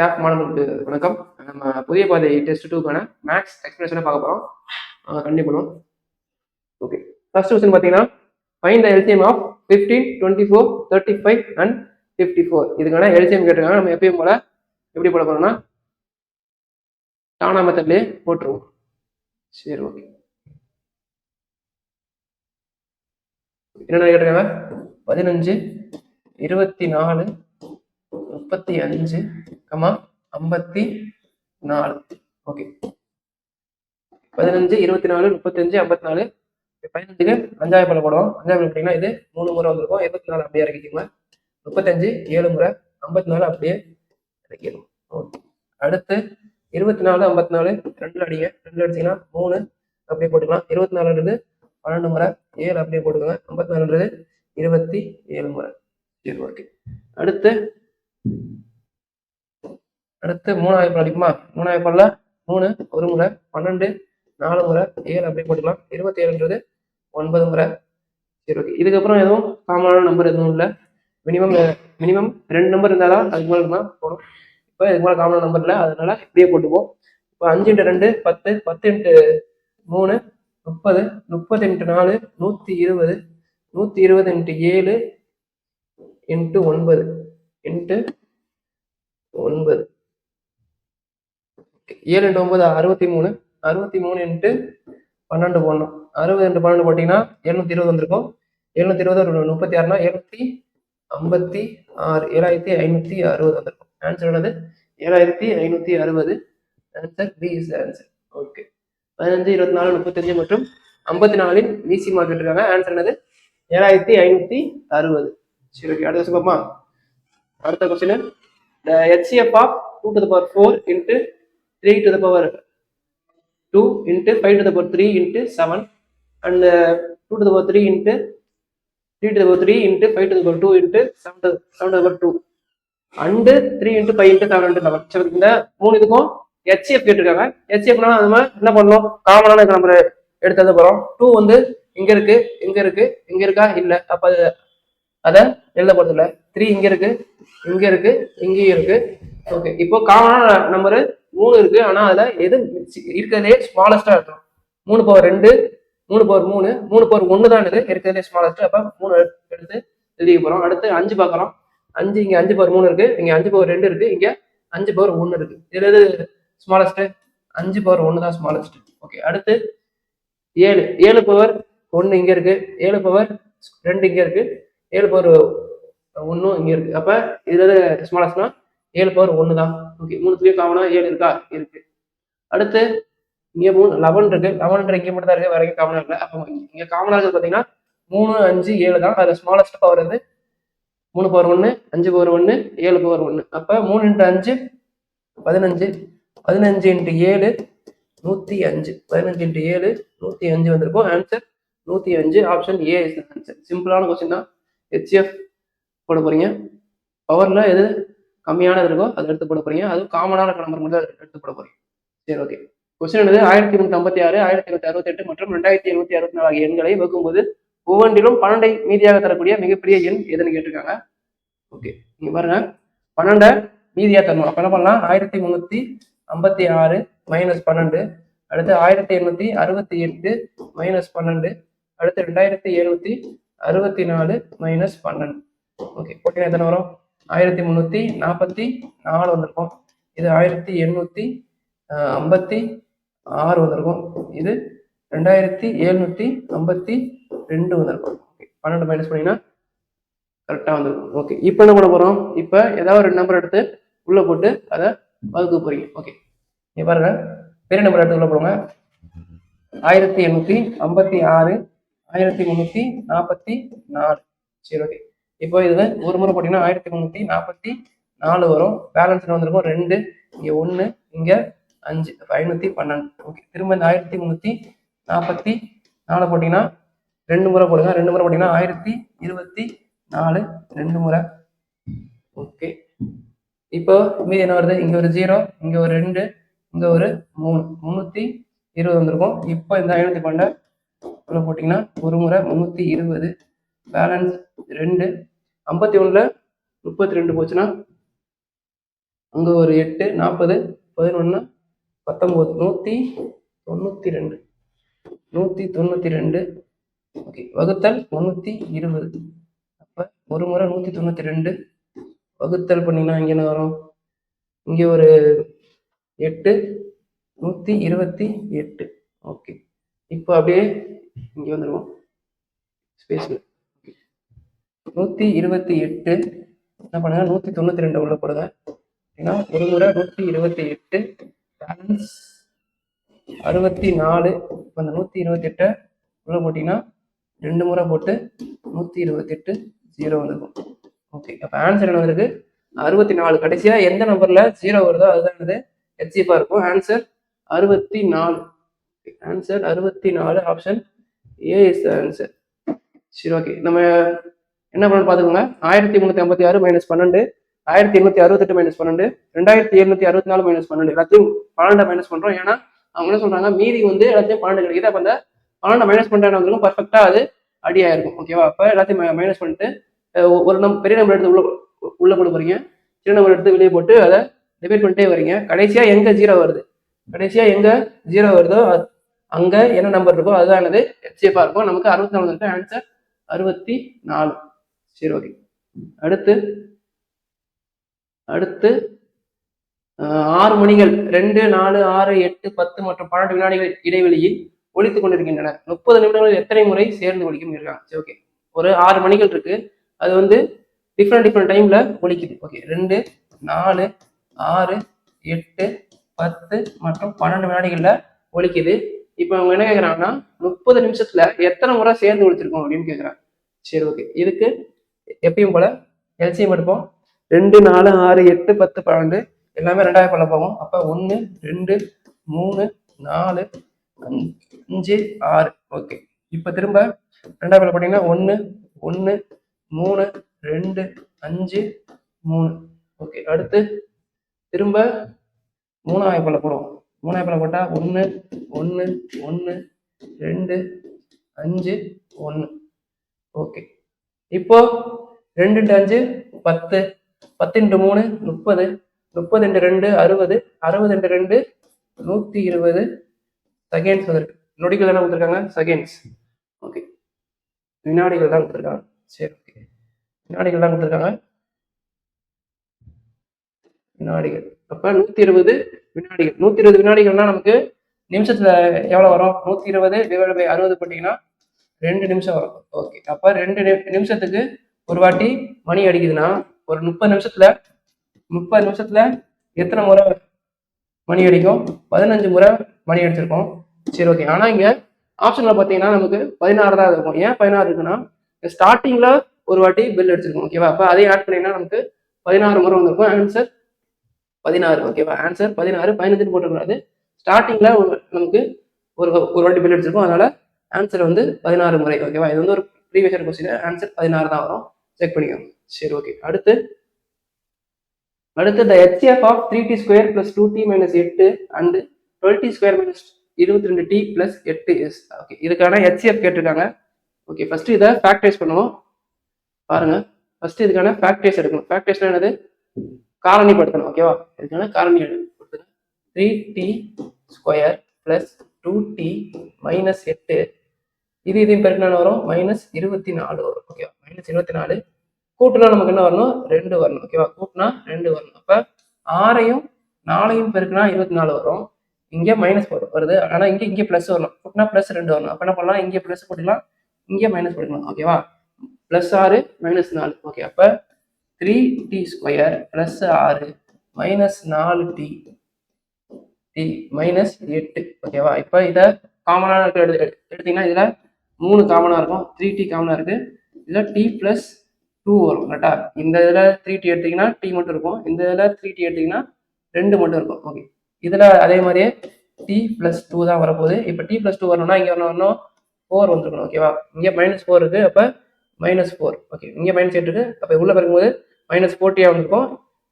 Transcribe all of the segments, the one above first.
Staff மாணவர்களுக்கு வணக்கம். நம்ம புதிய பாதை டெஸ்ட் 2க்கான மேக்ஸ் எக்ஸ்பிரஷனை பார்க்க போகிறோம். கண்டிப்பாக பண்ணுவோம். ஓகே, ஃபர்ஸ்ட் கொஸ்டின் பார்த்தீங்கன்னா find the LCM of 15, 24, 35 and 54. இதுக்கான எல்சிஎம் கேட்டிருக்காங்க. நம்ம எப்பயும் போல எப்படி போட போறோம்னா டானா மெத்தட்லேயே போட்டுருவோம். சரி, ஓகே. என்னென்ன கேட்டிருக்காங்க? 15, 24, 35, 54. ஓகே, 15, 24, 35, 54. 15க்கு 5ஆவது பல போடுவோம். 5ஆவது பார்த்தீங்கன்னா இது 3 முறை வந்திருக்கும். 24 அப்படியே இறக்கிக்கோங்க. 35 7 முறை, 54 அப்படியே இறக்கிடும். ஓகே, அடுத்து 24, 54 2 அடிங்க. 2 அடிச்சிங்கன்னா 3 அப்படியே போட்டுக்கலாம். 24ன்றது 12 முறை, 7 அப்படியே போட்டுக்கோங்க. 54ன்றது 27 முறை. சரி, ஓகே. அடுத்து 3ஆவது பல் அடிக்குமா? 3ஆவது பல்ல 3 ஒரு முறை, 12 4 முறை, 7 அப்படியே போட்டுக்கலாம். 27ன்றது 9 முறை. சரி, ஓகே. இதுக்கப்புறம் எதுவும் காமனான நம்பர் எதுவும் இல்லை. மினிமம் 2 நம்பர் இருந்தாலும் அதுக்கு மேலே தான் போடும். இப்போ இதுக்கு மேலே காமனான நம்பர் இல்லை, அதனால இப்படியே போட்டுப்போம். இப்போ 5 × 2 10, 10 × 3 30, 30 × 4 120, 120 × 7 × 9 × 9. 7 × 9 63, 63 × 12 போடணும். 60 × 12 போட்டிங்கன்னா 720 வந்திருக்கும். 720 36னா 756, 7560 வந்திருக்கும். ஆன்சர் என்னது? 7560. Answer B is answer. Okay, 15, 24, 35 மற்றும் 54 விசி மார்க் இருக்காங்க. ஆன்சர் என்னது? 7560. சரி, ஓகே. அடுத்த கொஸ்டின் பார்ப்போமா? அடுத்த question, the HCF of 2 to the power 4 into 3 to the power 2 into 5 to the power 3 into 7 and 2 to the power 3 into 3 to the power 3 into 5 to the power 2 into 7 to the power 2 and 3 into 5 into 7 into 11. சரி, இந்த 3 இதுக்கும் HCF கேட்டிருக்காங்க. HCFனா நம்ம என்ன பண்ணணும்? காமனான number எடுத்து எழுத போறோம். 2 வந்து இங்க இருக்கு, இங்க இருக்கு, இங்க இருக்கா? இல்ல, அப்ப அதை எழுத போறது இல்லை. 3 இங்க இருக்கு, இங்க இருக்கு, இங்கேயும் இருக்கு. ஓகே, இப்போ காமனான நம்பர் 3 இருக்கு. ஆனா அதுல எது இருக்கிறதே ஸ்மாலஸ்டா இருக்கும்? 3 பவர் 2, 3 பவர் 3, 3 பவர் 1 தான் இது இருக்கிறதே ஸ்மாலஸ்ட். அப்ப 3 எடுத்து எழுதிக்க போறோம். அடுத்து 5 பார்க்கலாம். 5 இங்க 5 பவர் 3 இருக்கு, இங்க 5 பவர் 2 இருக்கு, இங்க 5 பவர் 1 இருக்கு. இதுல எது ஸ்மாலஸ்ட்? 5 பவர் 1 தான் ஸ்மாலஸ்ட். ஓகே, அடுத்து 7 பவர் 1 இங்க இருக்கு, 7 பவர் 2 இங்க இருக்கு, 7 பவர் 1 இங்க இருக்கு. அப்ப இதுல ஸ்மாலஸ்ட்னா 7 பவர் 1 தான். ஓகே, 3த்துலயும் காமனா 7 இருக்கா? இருக்கு. அடுத்து இங்க 11 இருக்கு. 11 இங்க மட்டும் தான் இருக்கு, வேற எங்க காமனா இல்லை. அப்போ இங்க காமனா இருக்கு பாத்தீங்கன்னா 3, 5, 7 தான். அதுல ஸ்மாலஸ்ட் பவர் வந்து 3 பவர் 1, 5 பவர் 1, 7 பவர் 1. அப்ப 3 × 5 15, 15 × 7 105, 15 × 7 105 வந்திருக்கும். Answer 105. Option A is answer. சிம்பிளான கொஸ்டின் தான். HCF போட போறீங்க. பவர்ல எது கம்மியானது இருக்கோ அதை எடுத்து போட போறீங்க. அதுவும் காமனான நம்பர் மட்டும் எடுத்து போட போறீங்க. சரி, ஓகே. கொஸ்டின் என்னது? 1356, 1768 மற்றும் 2764 ஆகிய எண்களை வகுக்கும்போது ஒவ்வொன்றிலும் 12ஐ மீதியாக தரக்கூடிய மிகப்பெரிய எண் எதுன்னு கேட்டிருக்காங்க. ஓகே, நீங்க பாருங்க, 12 மீதியா தரணும். அப்ப என்ன பண்ணலாம்? 1356 மைனஸ் 12, அடுத்து 1868 மைனஸ் 12, அடுத்து 2764 மைனஸ் 12. ஓகே, போட்டீங்கன்னா எத்தனை வரும்? 1344 வந்திருக்கும். இது 1856 வந்திருக்கும். இது 2752 வந்திருக்கும். 12 மைனஸ் பண்ணீங்கன்னா கரெக்டா வந்திருக்கும். ஓகே, இப்போ என்ன பண்ண போறோம்? இப்போ ஏதாவது ஒரு நம்பர் எடுத்து உள்ள போட்டு அதை வகுக்க போறீங்க. ஓகே, நீங்க பாருங்க, பெரிய நம்பர் எடுத்து உள்ள போடுங்க. 1856, 1344. சரி, ஓகே. இப்போ இதுல ஒரு முறை போட்டீங்கன்னா 1344 வரும். பேலன்ஸ் வந்திருக்கும் 2, இங்க 1, இங்க 5, 512. ஓகே, திரும்ப இந்த 1344 போட்டீங்கன்னா 2 முறை போடுங்க. 2 முறை போட்டீங்கன்னா 1024, 2 முறை. ஓகே, இப்போ மீதி என்ன வருது? இங்க ஒரு 0, இங்க ஒரு 2, இங்க ஒரு 3, 320 வந்திருக்கும். இப்போ இந்த 512 உள்ள போட்டீங்கன்னா ஒரு முறை 320, பேலன்ஸ் 2. 51ல 32 போச்சுன்னா அங்கே ஒரு 8, 40, 11, 19, 192, 192. ஓகே, வகுத்தல் 320. அப்போ ஒரு முறை 192 வகுத்தல் பண்ணிங்கன்னா இங்கே என்ன வரும்? இங்கே ஒரு 8, 128. ஓகே, இப்போ அப்படியே இங்கே வந்துடுவோம் ஸ்பேஸில். 128 என்ன பண்ணுங்க, 192 உள்ள போடுங்க. ஏன்னா ஒரு முறை 128 பேலன்ஸ் 64. இப்போ அந்த 128 உள்ள போட்டிங்கன்னா 2 முறை போட்டு 128 0 வந்துருக்கும். ஓகே, அப்போ ஆன்சர் என்ன வந்திருக்கு? 64. கடைசியா எந்த நம்பர்ல 0 வருதோ அதுதான் என்னது ஹெச்சிஎஃபா இருக்கும். Answer 64. Answer 64. Option A is the answer. சரி, ஓகே, நம்ம என்ன பண்ணணும் பார்த்துக்கோங்க. 1356 மைனஸ் 12, 1868 மைனஸ் 12, 2764 மைனஸ் 12, எல்லாத்தையும் 12 மைனஸ் பண்றோம். ஏன்னா அவங்க என்ன சொல்றாங்க, மீதி வந்து எல்லாத்தையும் 12 கிடைக்குது. அப்போ அந்த 12 மைனஸ் பண்ணுறாங்க வந்துருக்கும், பர்ஃபெக்டா அது அடியாயிருக்கும். ஓகேவா? அப்போ எல்லாத்தையும் மைனஸ் பண்ணிட்டு ஒரு பெரிய நம்பர் எடுத்து உள்ள போட போறீங்க, சின்ன நம்பர் எடுத்து வெளியே போட்டு அதை டிவைட் பண்ணிட்டே வரீங்க. கடைசியா எங்க 0 வருது, கடைசியா எங்க 0 வருதோ அங்க என்ன நம்பர் இருக்கோ அதுதான் என்னது ஹெச்சிஎஃபா இருக்கும். நமக்கு 64 இருக்கு. ஆன்சர் 64. சரி, ஓகே. அடுத்து 6 மணிகள் 2, 4, 6, 8, 10 மற்றும் 12 வினாடிகள் இடைவெளியில் ஒலித்துக் கொண்டிருக்கின்றன. 30 நிமிடங்கள் எத்தனை முறை சேர்ந்து ஒலிக்கும் இருக்காங்க. சரி, ஓகே. ஒரு 6 மணிகள் இருக்கு, அது வந்து டிஃப்ரெண்ட் டைம்ல ஒலிக்குது. ஓகே, 2, 4, 6, 8, 10 மற்றும் 12 வினாடிகள்ல ஒலிக்குது. இப்போ அவங்க என்ன கேட்குறாங்கன்னா 30 நிமிஷத்துல எத்தனை முறை சேர்ந்து ஒலிச்சிருக்கோம் அப்படின்னு கேட்குறாங்க. சரி, ஓகே. இதுக்கு எப்பயும் போல எல்சிஎம் எடுப்போம். 2, 4, 6, 8, 10, 12 எல்லாமே 2ஆவது பண்ண போகும். அப்போ 1, 2, 3, 4, 5, 6. ஓகே, இப்போ திரும்ப 2ஆவது போட்டீங்கன்னா 1, 1, 3, 2, 5, 3. ஓகே, அடுத்து திரும்ப 3ஆவது பல்ல போடுவோம். 3ஆவது பல்ல போட்டா 1, 1, 1, 2, 5, 1. ஓகே, இப்போ 2 × 5 10, 10 × 3 30, 30 × 2 60, 60 × 2 120 செகண்ட்ஸ் வந்துருக்கு. நொடிகள் தானே கொடுத்துருக்காங்க, செகண்ட்ஸ். ஓகே, வினாடிகள் தான் கொடுத்துருக்காங்க. சரி, ஓகே, வினாடிகள் தான் கொடுத்துருக்காங்க, வினாடிகள். அப்ப 120 வினாடிகள். 120 வினாடிகள்னா நமக்கு நிமிஷத்துல எவ்வளவு வரும்? 120 / 60 போட்டீங்கன்னா 2 நிமிஷம் வரும். ஓகே, அப்ப 2 நிமிஷத்துக்கு ஒரு வாட்டி மணி அடிக்குதுன்னா ஒரு 30 நிமிஷத்துல எத்தனை முறை மணி அடிக்கும்? 15 முறை மணி அடிச்சிருக்கோம். சரி, ஓகே. ஆனா இங்க ஆப்ஷன்ல பாத்தீங்கன்னா நமக்கு 16 தான் இருக்கும். ஏன் 16 இருக்குன்னா ஸ்டார்டிங்ல ஒரு வாட்டி பெல் அடிச்சிருக்கோம். ஓகேவா? அப்ப அதையும் ஆட் பண்ணீங்கன்னா நமக்கு 16 முறை வந்திருக்கும். ஆன்சர் 16. ஓகேவா? ஆன்சர் 16. 15 போட்டக்கூடாது. ஸ்டார்டிங்ல நமக்கு ஒரு வாட்டி பெல் அடிச்சிருக்கோம், அதனால ஆன்சர் வந்து 16 முறை. ஓகேவா? இது வந்து ஒரு ப்ரீவியஸ் இயர் கொஸ்டின். ஆன்சர் 16 தான் வரும். செக் பண்ணிக்கோங்க. சரி, ஓகே. அடுத்து the HCF of 3t² plus 2t minus 8 and 12t² minus 22t plus 8 is. Okay, இதுக்கான HCF கேட்டிருக்காங்க. ஓகே, ஃபர்ஸ்ட் இதை ஃபேக்டரைஸ் பண்ணுவோம். பாருங்க, ஃபர்ஸ்ட் இதுக்கான ஃபேக்டரைஸ் எடுக்கணும். ஃபேக்டரைஸ்னா என்னது? காரணிப்படுத்தணும். ஓகேவா? இதுக்கான காரணி எடுக்கணும். 3t² plus 2t minus 8 இதையும் பெருக்கினா வரும் -24 வரும். ஓகேவா? -24 கூட்டுனா நமக்கு என்ன வரணும்? 2 வரணும். ஓகேவா? கூட்டினா 2 வரணும். அப்ப 6ஐயும் 4ஐயும் பெருக்கினா 24 வரும். இங்க -4 வருது, ஆனா இங்க பிளஸ் வரணும். கூட்டினா +2 வரணும். அப்ப என்ன பண்ணலாம்? இங்க பிளஸ் போட்டுக்கலாம், இங்க மைனஸ் போட்டுக்கலாம். ஓகேவா? +6 -4. ஓகே, அப்ப 3t² + 6 -4t -8. ஓகேவா? இப்ப இத காமனா எடுத்தீங்கன்னா இதுல 3 காமனா இருக்கும். 3t காமனா இருக்கு. இதுல t + 2 வரும். கரெக்டா? இந்த இதுல 3t எடுத்தீங்கன்னா t மட்டும் இருக்கும். இந்த இதுல 3t எடுத்தீங்கன்னா 2 மட்டும் இருக்கும். ஓகே, இதுல அதே மாதிரியே t + 2 தான் வரப்போகுது. இப்ப t + 2 வரணும்னா இங்க வரணும் 4 வந்துருக்கணும். ஓகேவா? இங்க -4 இருக்கு, அப்ப -4. ஓகே, இங்க -8 இருக்கு, அப்ப உள்ள பெருக்கும்போது -4t வந்திருக்கும்,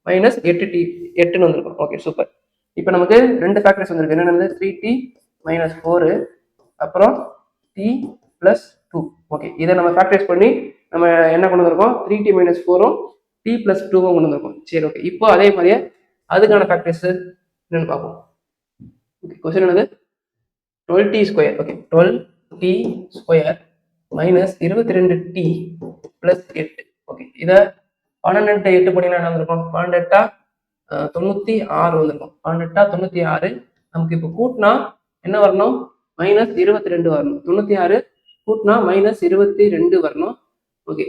-8t 8ன்னு வந்திருக்கும். Okay, super. இப்ப நமக்கு 2 ஃபேக்டர்ஸ் வந்திருக்கு. என்னென்ன? 3t - 4 அப்புறம் t + 2. ஓகே, இதை நம்ம ஃபேக்டரைஸ் பண்ணி நம்ம என்ன கொண்டு வந்திருக்கோம்? 3t - 4ம் t + 2ம் கொண்டு வந்திருக்கோம். சரி, ஓகே. இப்போ அதே மாதிரியே அதுக்கான ஃபேக்டர்ஸ் என்னன்னு பார்ப்போம். ஓகே, கொஸ்டின் என்னது? 12t square. Okay, 12t square minus 22t plus 8. Okay, இதை 12 8 பண்ணினா என்ன வந்திருக்கும்? 12 96 வந்திருக்கும். 12 96. நமக்கு இப்போ கூட்டினா என்ன வரணும்? மைனஸ் 22 வரணும். 96 கூட்டினா மைனஸ் 22 வரணும். ஓகே,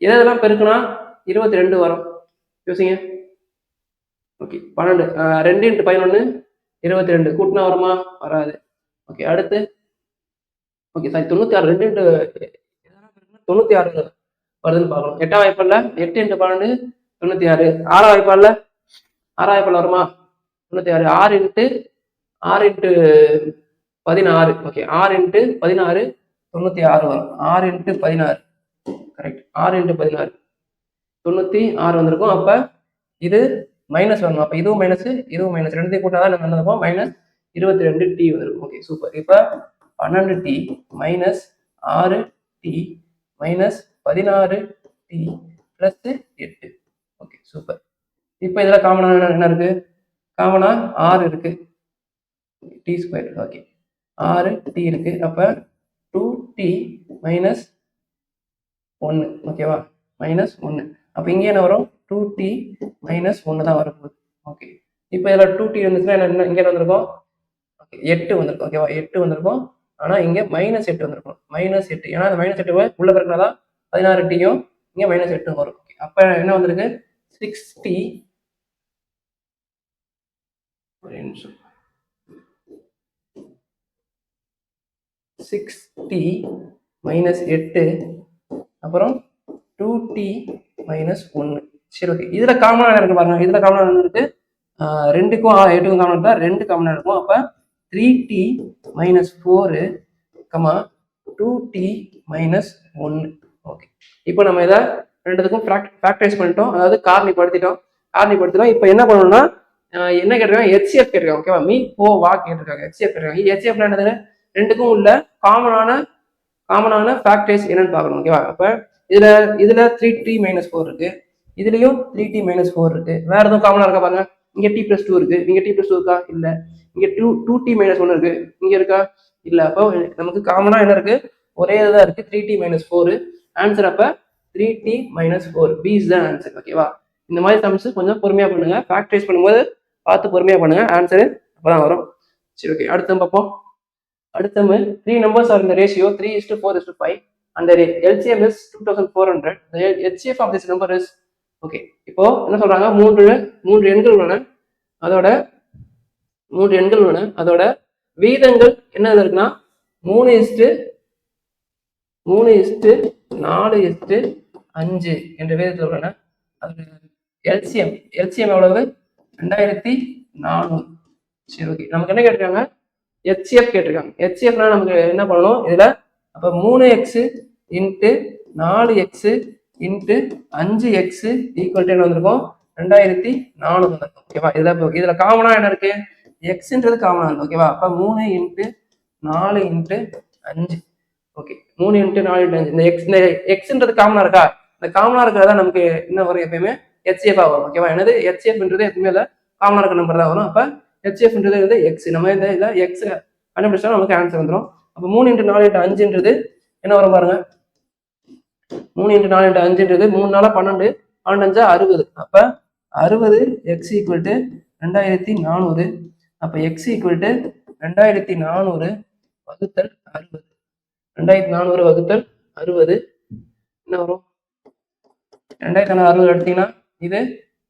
இதெல்லாம் பெருக்குனா 22 வரும். யோசிங்க. ஓகே, 12 2 × 11 22 கூட்டினா வருமா? வராது. ஓகே, அடுத்து ஓகே சாரி 96 2 96 வருதுன்னு பார்க்கணும். 8ஆம் வாய்ப்பாடுல 8 × 12 96. 6ஆம் வாய்ப்பாடுல 6ஆம் வாய்ப்பாடுல வருமா? 96. 6 × 16. ஓகே, 6 × 16 96 வரும். 6 × 16 கரெக்ட். 6 × 16 96 வந்திருக்கும். அப்ப இது மைனஸ் வரணும். அப்ப இதுவும் மைனஸ் இதுவும் மைனஸ், ரெண்டுத்தையும் கூட்டாதான் நம்ம என்ன இருக்கும்? மைனஸ் 22t வந்திருக்கும். Okay, super. இப்ப 12t minus 6t minus 16t plus 8. Okay, super. இப்ப இதுல காமனா என்ன இருக்கு? காமனா 6 இருக்கு, t ஸ்கொயர். ஓகே, 6t இருக்கு. அப்ப 2t மைனஸ் 1. ஓகேவா? மைனஸ் 1. அப்ப இங்கே என்ன வரும்? 2t மைனஸ் 1 தான் வரப்போகுது. ஓகே, இப்போ இதில் 2t வந்துச்சுன்னா என்ன இங்கே வந்திருக்கும்? ஓகே, 8 வந்திருக்கும். ஓகேவா? 8 வந்திருக்கும். ஆனால் இங்கே மைனஸ் 8 வந்திருக்கும். மைனஸ் 8. ஏன்னா அந்த மைனஸ் 8 உள்ள பிறகுனாதான் 16tயும் இங்கே மைனஸ் 8 வரும். ஓகே, அப்போ என்ன வந்திருக்கு? 6t. ஒரு நிமிஷம். 6t மைனஸ் 8 அப்புறம் 2t மைனஸ் 1. சரி, ஓகே. இதுல காமனா இருக்கு பாருங்க. இதுல காமனா இருக்கு 2க்கும் 8க்கும் காமனா இருந்தா 2 காமனா இருக்கும். அப்ப 3t minus 4 2t minus 1. Okay, இப்போ நம்ம இதை ரெண்டுத்துக்கும் ஃபேக்டரைஸ் பண்ணிட்டோம். அதாவது காரணிப்படுத்திட்டோம். இப்போ என்ன பண்ணணும்னா என்ன கேட்டிருக்காங்க? HCF கேட்டிருக்காங்க. ஓகேவா? மீ போ வா கேட்டிருக்காங்க. HCF கேட்டிருக்காங்க. HCF என்னது? ரெண்டுக்கும் உள்ள காமனான ஃபேக்டர்ஸ் என்னன்னு பார்க்கணும். ஓகேவா? அப்ப இதுல 3t மைனஸ் 4 இருக்கு, இதுலயும் 3t மைனஸ் 4 இருக்கு. வேற எதுவும் காமனா இருக்கா பாருங்க. இங்க t பிளஸ் 2 இருக்கு, இங்க t பிளஸ் 2 இருக்கா? இல்ல. இங்க 2t மைனஸ் 1 இருக்கு, இங்க இருக்கா? இல்ல. அப்போ நமக்கு காமனா என்ன இருக்கு? ஒரே இதுதான் இருக்கு, 3t மைனஸ் 4. ஆன்சர் அப்ப 3t minus 4. B is the answer. ஓகேவா? இந்த மாதிரி சம்ஸ் கொஞ்சம் பொறுமையா பண்ணுங்க. ஃபேக்டரைஸ் பண்ணும்போது பார்த்து பொறுமையா பண்ணுங்க. ஆன்சர் அப்பதான் வரும். சரி, ஓகே. அடுத்து பார்ப்போம். அடுத்த 3 numbers are in the ratio 3:4:5 and the LCM is 2400. The HCF of this number is okay. இப்போ என்ன சொல்றாங்க? மூன்று எண்கள் உள்ளன. அதோட வீதங்கள் என்ன இருக்குன்னா 3:4:5 என்ற வீதத்தில் உள்ளன. அதோட LCM எவ்வளவு? 2400. சரி, ஓகே. நமக்கு என்ன கேட்டிருக்காங்க? HCF கேட்டிருக்காங்க. HCFனா நமக்கு என்ன பண்ணணும்? இதுல அப்ப 3x into 4x into 5x equal to என்ன வந்திருக்கும்? 2400 வந்திருக்கும். ஓகேவா? இதுல காமனா என்ன இருக்கு? எக்ஸ்ன்றது காமனா இருக்கு. ஓகேவா? அப்ப 3 into 4 into 5. Okay, 3 into 4 into 5. இந்த எக்ஸ்ன்றது காமனா இருக்கா? இந்த காமனா இருக்கிறதா நமக்கு என்ன வரும்? எப்பயுமே HCF வரும். ஓகேவா? என்னது? HCFன்றது எப்பவுமே காமனா இருக்க நம்பர் தான் வரும். அப்ப HCFன்றது எக்ஸ். நம்ம இதுல எக்ஸ் கண்டுபிடிச்சா நமக்கு ஆன்சர் வந்துடும். அப்ப 3 இன்ட்டு 4 இன்ட்டு 5ன்றது என்ன வரும் பாருங்க. 3 இன்ட்டு 4 இன்ட்டு 5ன்றது 3 4 12, 12 60. அப்ப 60 எக்ஸ் ஈக்குவல் டு 2400. அப்ப எக்ஸ் ஈக்குவல் டு 2400 வகுத்தல் 60. 2400 வகுத்தல் 60 என்ன வரும்? 2460 எடுத்தீங்கன்னா இது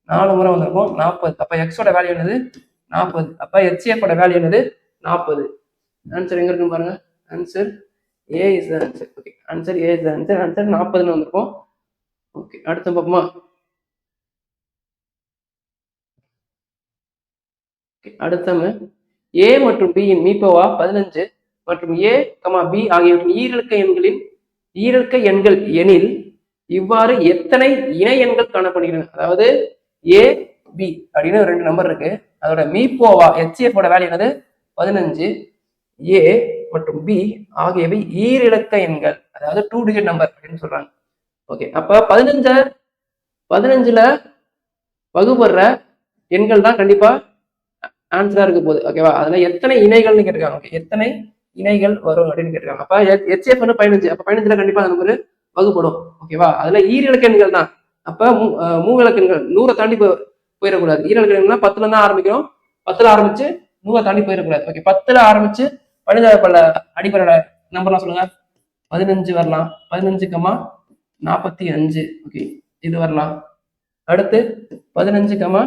4 முறை வந்திருக்கும், 40. அப்ப எக்ஸோட வேல்யூ என்னது? 40. அப்ப HCF ஓட வேல்யூ என்னது? 40. ஆன்சர் எங்க இருக்குன்னு பாருங்க. Answer A is the answer. Okay, answer A is the answer. Answer 40ன்னு வந்திருக்கும். ஓகே, அடுத்து பார்ப்போமா? அடுத்த A மற்றும் B இன் மீப்போவா 15 மற்றும் A, B ஆகியவற்றின் ஈரல்க எண்கள் எனில் இவ்வாறு எத்தனை இணை எண்கள் காணப்படுகின்றன? அதாவது A, B அப்படின்னு 2 நம்பர் இருக்கு. அதோட மீப்போவா HCF ஓட வேல்யூ என்னது? 15. A மற்றும் B ஆகியவை ஈரிலக்க எண்கள், அதாவது 2 டிஜிட் நம்பர் அப்படின்னு சொல்றாங்க. ஓகே, அப்ப 15ல வகுப்படுற எண்கள் தான் கண்டிப்பா ஆன்சரா இருக்க போகுது. ஓகேவா? அதுல எத்தனை இணைகள்னு கேட்டிருக்காங்க. ஓகே, எத்தனை இணைகள் வரும் அப்படின்னு கேட்டிருக்காங்க. அப்ப HCF வந்து 15. அப்ப 15ல கண்டிப்பா அந்த நம்பர் வகுப்படும். ஓகேவா? அதுல ஈரிலக்க எண்கள் தான். அப்ப மூவிலக்க எண்கள் 100 தாண்டி போயிடக்கூடாது. ஈரிலக்க எண்கள்னா 10ல தான் ஆரம்பிக்கிறோம். 10ல ஆரம்பிச்சு 100 தாண்டி போயிடக்கூடாது. ஓகே, 10ல ஆரம்பிச்சு 15 அடிப்படையில நம்பர்லாம் சொல்லுங்க. 15 வரலாம். 15,45. ஓகே, இது வரலாம். அடுத்து 15,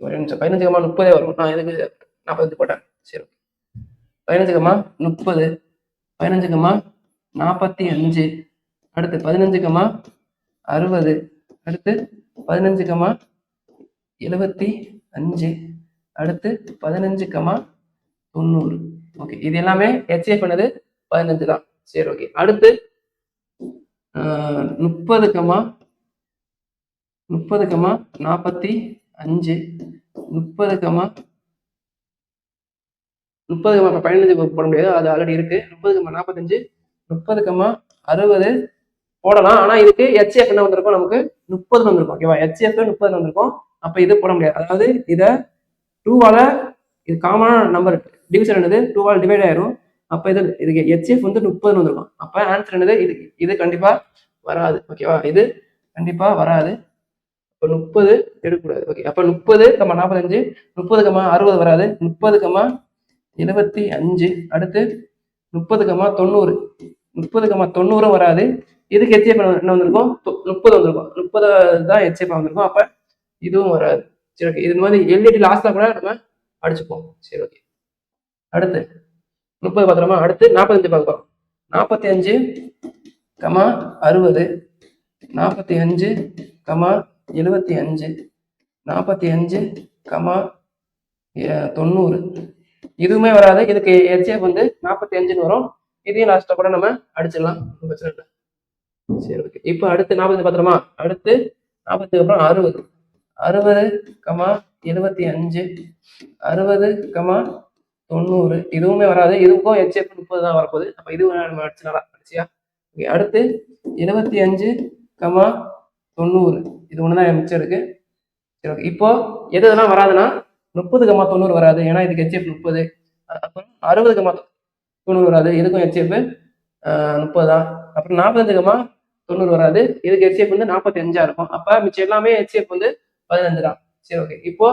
ஒரு நிமிஷம், 15,30 வரும். நான் இதுக்கு 45 போட்டேன். சரி, 15,30, 15,45. அடுத்து 15,60. அடுத்து 15,75. அடுத்து 15,90. ஓகே, இது எல்லாமே HCF பண்ணது 15 தான். சரி, ஓகே. அடுத்து 30,45. 30,15 போட முடியாது, அது ஆல்ரெடி இருக்கு. 30,45, 30,60 போடலாம். ஆனா இதுக்கு HCF என்ன வந்திருக்கும், நமக்கு 30 வந்திருக்கும். ஓகேவா? HCF 30 வந்திருக்கும். அப்ப இது போட முடியாது. அதாவது இத 2ஆல, இது காமனா நம்பர் டிவிஷன் என்னது 2ஆல் டிவைட் ஆயிரும். அப்ப இதுக்கு HCF வந்து 30 வந்திருக்கும். அப்ப ஆன்சர் என்னது, இது கண்டிப்பா வராது. ஓகேவா? இது கண்டிப்பா வராது. இப்போ 30 எடுக்கக்கூடாது. ஓகே, அப்ப 30,45, 30,60 வராது. 30,75. அடுத்து 30,90. 30,90 வராது. இதுக்கு HCF என்ன வந்திருக்கும், 30 வந்திருக்கும். 30 தான் HCF வந்திருக்கும். அப்ப இதுவும் வராது. சரி, ஓகே. இது மாதிரி எல்இடி லாஸ்ட்ல கூட நம்ம அடிச்சுப்போம். சரி, ஓகே. அடுத்து 30 பார்த்துலாமா? அடுத்து 45 பார்க்கலாம். 45, 60. 45, 75. 45, 90. இதுவுமே வராது. இதுக்கு HCF வந்து 45 வரும். இதையும் லாஸ்ட்டா கூட நம்ம அடிச்சிடலாம், பிரச்சனை இல்லை. சரி, ஓகே. இப்போ அடுத்து 45 பார்த்துலாமா? அடுத்து 40 அப்புறம் 60. 60, 75. 60, 90. இதுவுமே வராது. இதுக்கும் HCF 30 தான் வரப்போகுது. அப்ப இதுவும் நம்ம அடிச்சிடலாம். அடிச்சியா? ஓகே. அடுத்து 75, 90. இது ஒண்ணுதான் மிச்சம் இருக்கு. சரி, ஓகே. இப்போ எதெல்லாம் வராதுன்னா 30,90 வராது. ஏன்னா இதுக்கு HCF 30. அப்புறம் 60,90 வராது. இதுக்கும் HCF 30 தான். அப்புறம் 45,90 வராது. இதுக்கு HCF வந்து 45 இருக்கும். அப்ப மிச்சம் எல்லாமே HCF வந்து 15 தான். சரி, ஓகே. இப்போ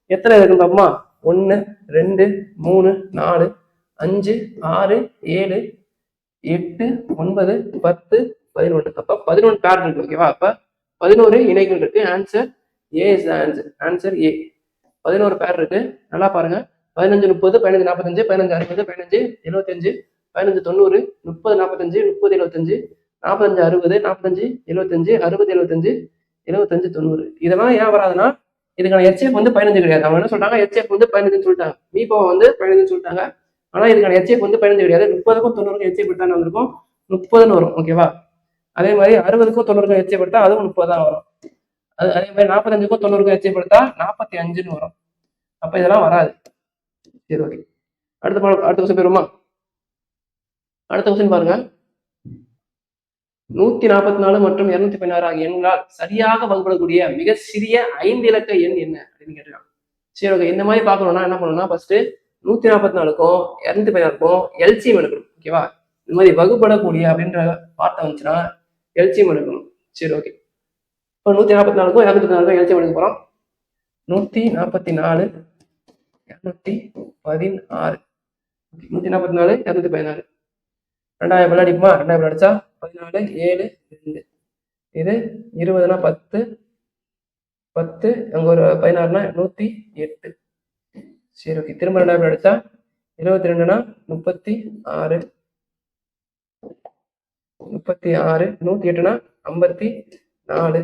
எத்தனை இருக்குன்னு பார்ப்போமா? 1, 2, 3, 4, 5, 6, 7, 8, 9, 10, 11. அப்ப 11 பேர் இருக்கு. ஓகேவா? அப்ப 11 இணைகள் இருக்கு. Answer A is answer. Answer A. 11 பேர் இருக்கு. நல்லா பாருங்க. 15, 30, 15, 45, 15, 60, 15, 75, 15, 90, 30, 45, 30, 75, 45, 60, 45, 75, 60, 75, 75, 90. இதெல்லாம் ஏன் வராதுன்னா இதுக்கான HCF வந்து 15 கிடையாது. அவங்க என்ன சொல்றாங்க, HCF வந்து 15 சொல்லிட்டாங்க. மீபோ வந்து 15 சொல்லிட்டாங்க. ஆனா இதுக்கான HCF வந்து 15 கிடையாது. 30க்கும் 90க்கும் HCF எடுத்தானே வந்திருக்கும், 30ன்னு வரும். ஓகேவா? அதே மாதிரி 60க்கும் 90க்கும் HCF எடுத்தா அதுவும் 30 தான் வரும். அதே மாதிரி 45க்கும் 90க்கும் HCF எடுத்தா 45ன்னு வரும். அப்ப இதெல்லாம் வராது. சரி, ஓகே. அடுத்த கொஸ்டின் போயிருமா? அடுத்த கொஸ்டின் பாருங்க. 144 மற்றும் 216 ஆகிய எண்களால் சரியாக வகுப்படக்கூடிய மிக சிறிய 5 இலக்க எண் என்ன அப்படின்னு கேட்டிருக்காங்க. சரி, ஓகே. இந்த மாதிரி பார்க்கணும்னா என்ன பண்ணணும்னா, ஃபர்ஸ்ட் 144க்கும் 216க்கும் LCM எடுக்கணும். ஓகேவா? இந்த மாதிரி வகுப்படக்கூடிய அப்படின்ற வார்த்தை வந்துச்சுன்னா LCM எடுக்கணும். சரி, ஓகே. இப்போ 144க்கும் 216க்கும் LCM எடுக்க போறோம். 144, 216. 144, 216. 2000 அடிக்குமா? 2000 அடிச்சா 14, 7, 2. இது 20னா 10, 10 அங்க ஒரு 16னா 108. சரி, ஓகே. திரும்ப 2000 அடிச்சா 22னா 36, 36, 108னா 54.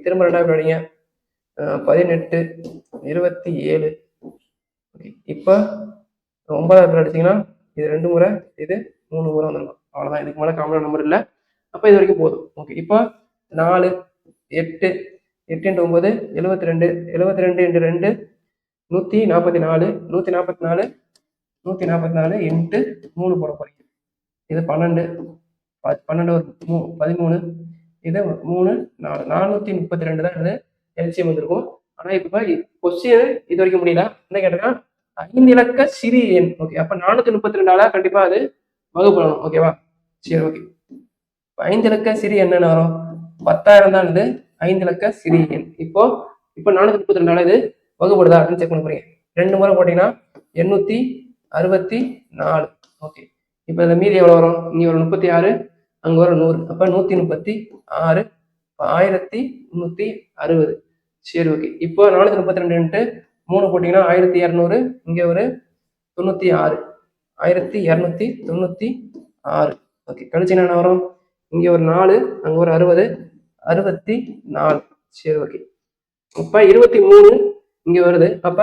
திரும்ப 2000 அடிங்க. 18, 27. இப்ப 9000 அடிச்சீங்கன்னா இது 2 முறை, இது 3 முறை வந்துடும். அவ்வளவுதான். இதுக்கு மேல காமன் நம்பர் இல்லை. அப்ப இது வரைக்கும் போதும். ஓகே. இப்போ 4, 8, 8 × 9, 72. 72 × 2, 144. 144, 144 × 3 போட போறீங்க. இது 12, 12 ஒரு 13. இது 3, 4, 432 தான் இது LCM வந்திருக்கும். ஆனா இப்ப கொஸ்டின் இது வரைக்கும் முடியல. என்ன கேட்டா 5 இலக்க சிறிய எண். ஓகே, அப்ப 432ஆல கண்டிப்பா அது வகுப்படணும். ஓகேவா? சரி, ஓகே. 5 இலக்க சிறிய எண் என்ன வரும்? 10,000 தான் இது 5 இலக்க சிறிய எண். இப்போ 432ஆல இது வகுப்படுதா அப்படின்னு செக் பண்ண போறீங்க. 2 முறை போட்டீங்கன்னா 864. ஓகே, இப்போ இந்த மீதி எவ்வளவு வரும்? இங்க ஒரு 36, அங்க ஒரு 100, அப்ப 136, 1360. சரி, ஓகே. இப்போ 432 3 போட்டீங்கன்னா 1200, இங்க ஒரு 96, 1296. ஓகே, கழிச்சுன்னா என்ன வரும்? இங்க ஒரு 4, அங்க ஒரு 60, 64. சரி, ஓகே. இப்ப 23 இங்க வருது. அப்ப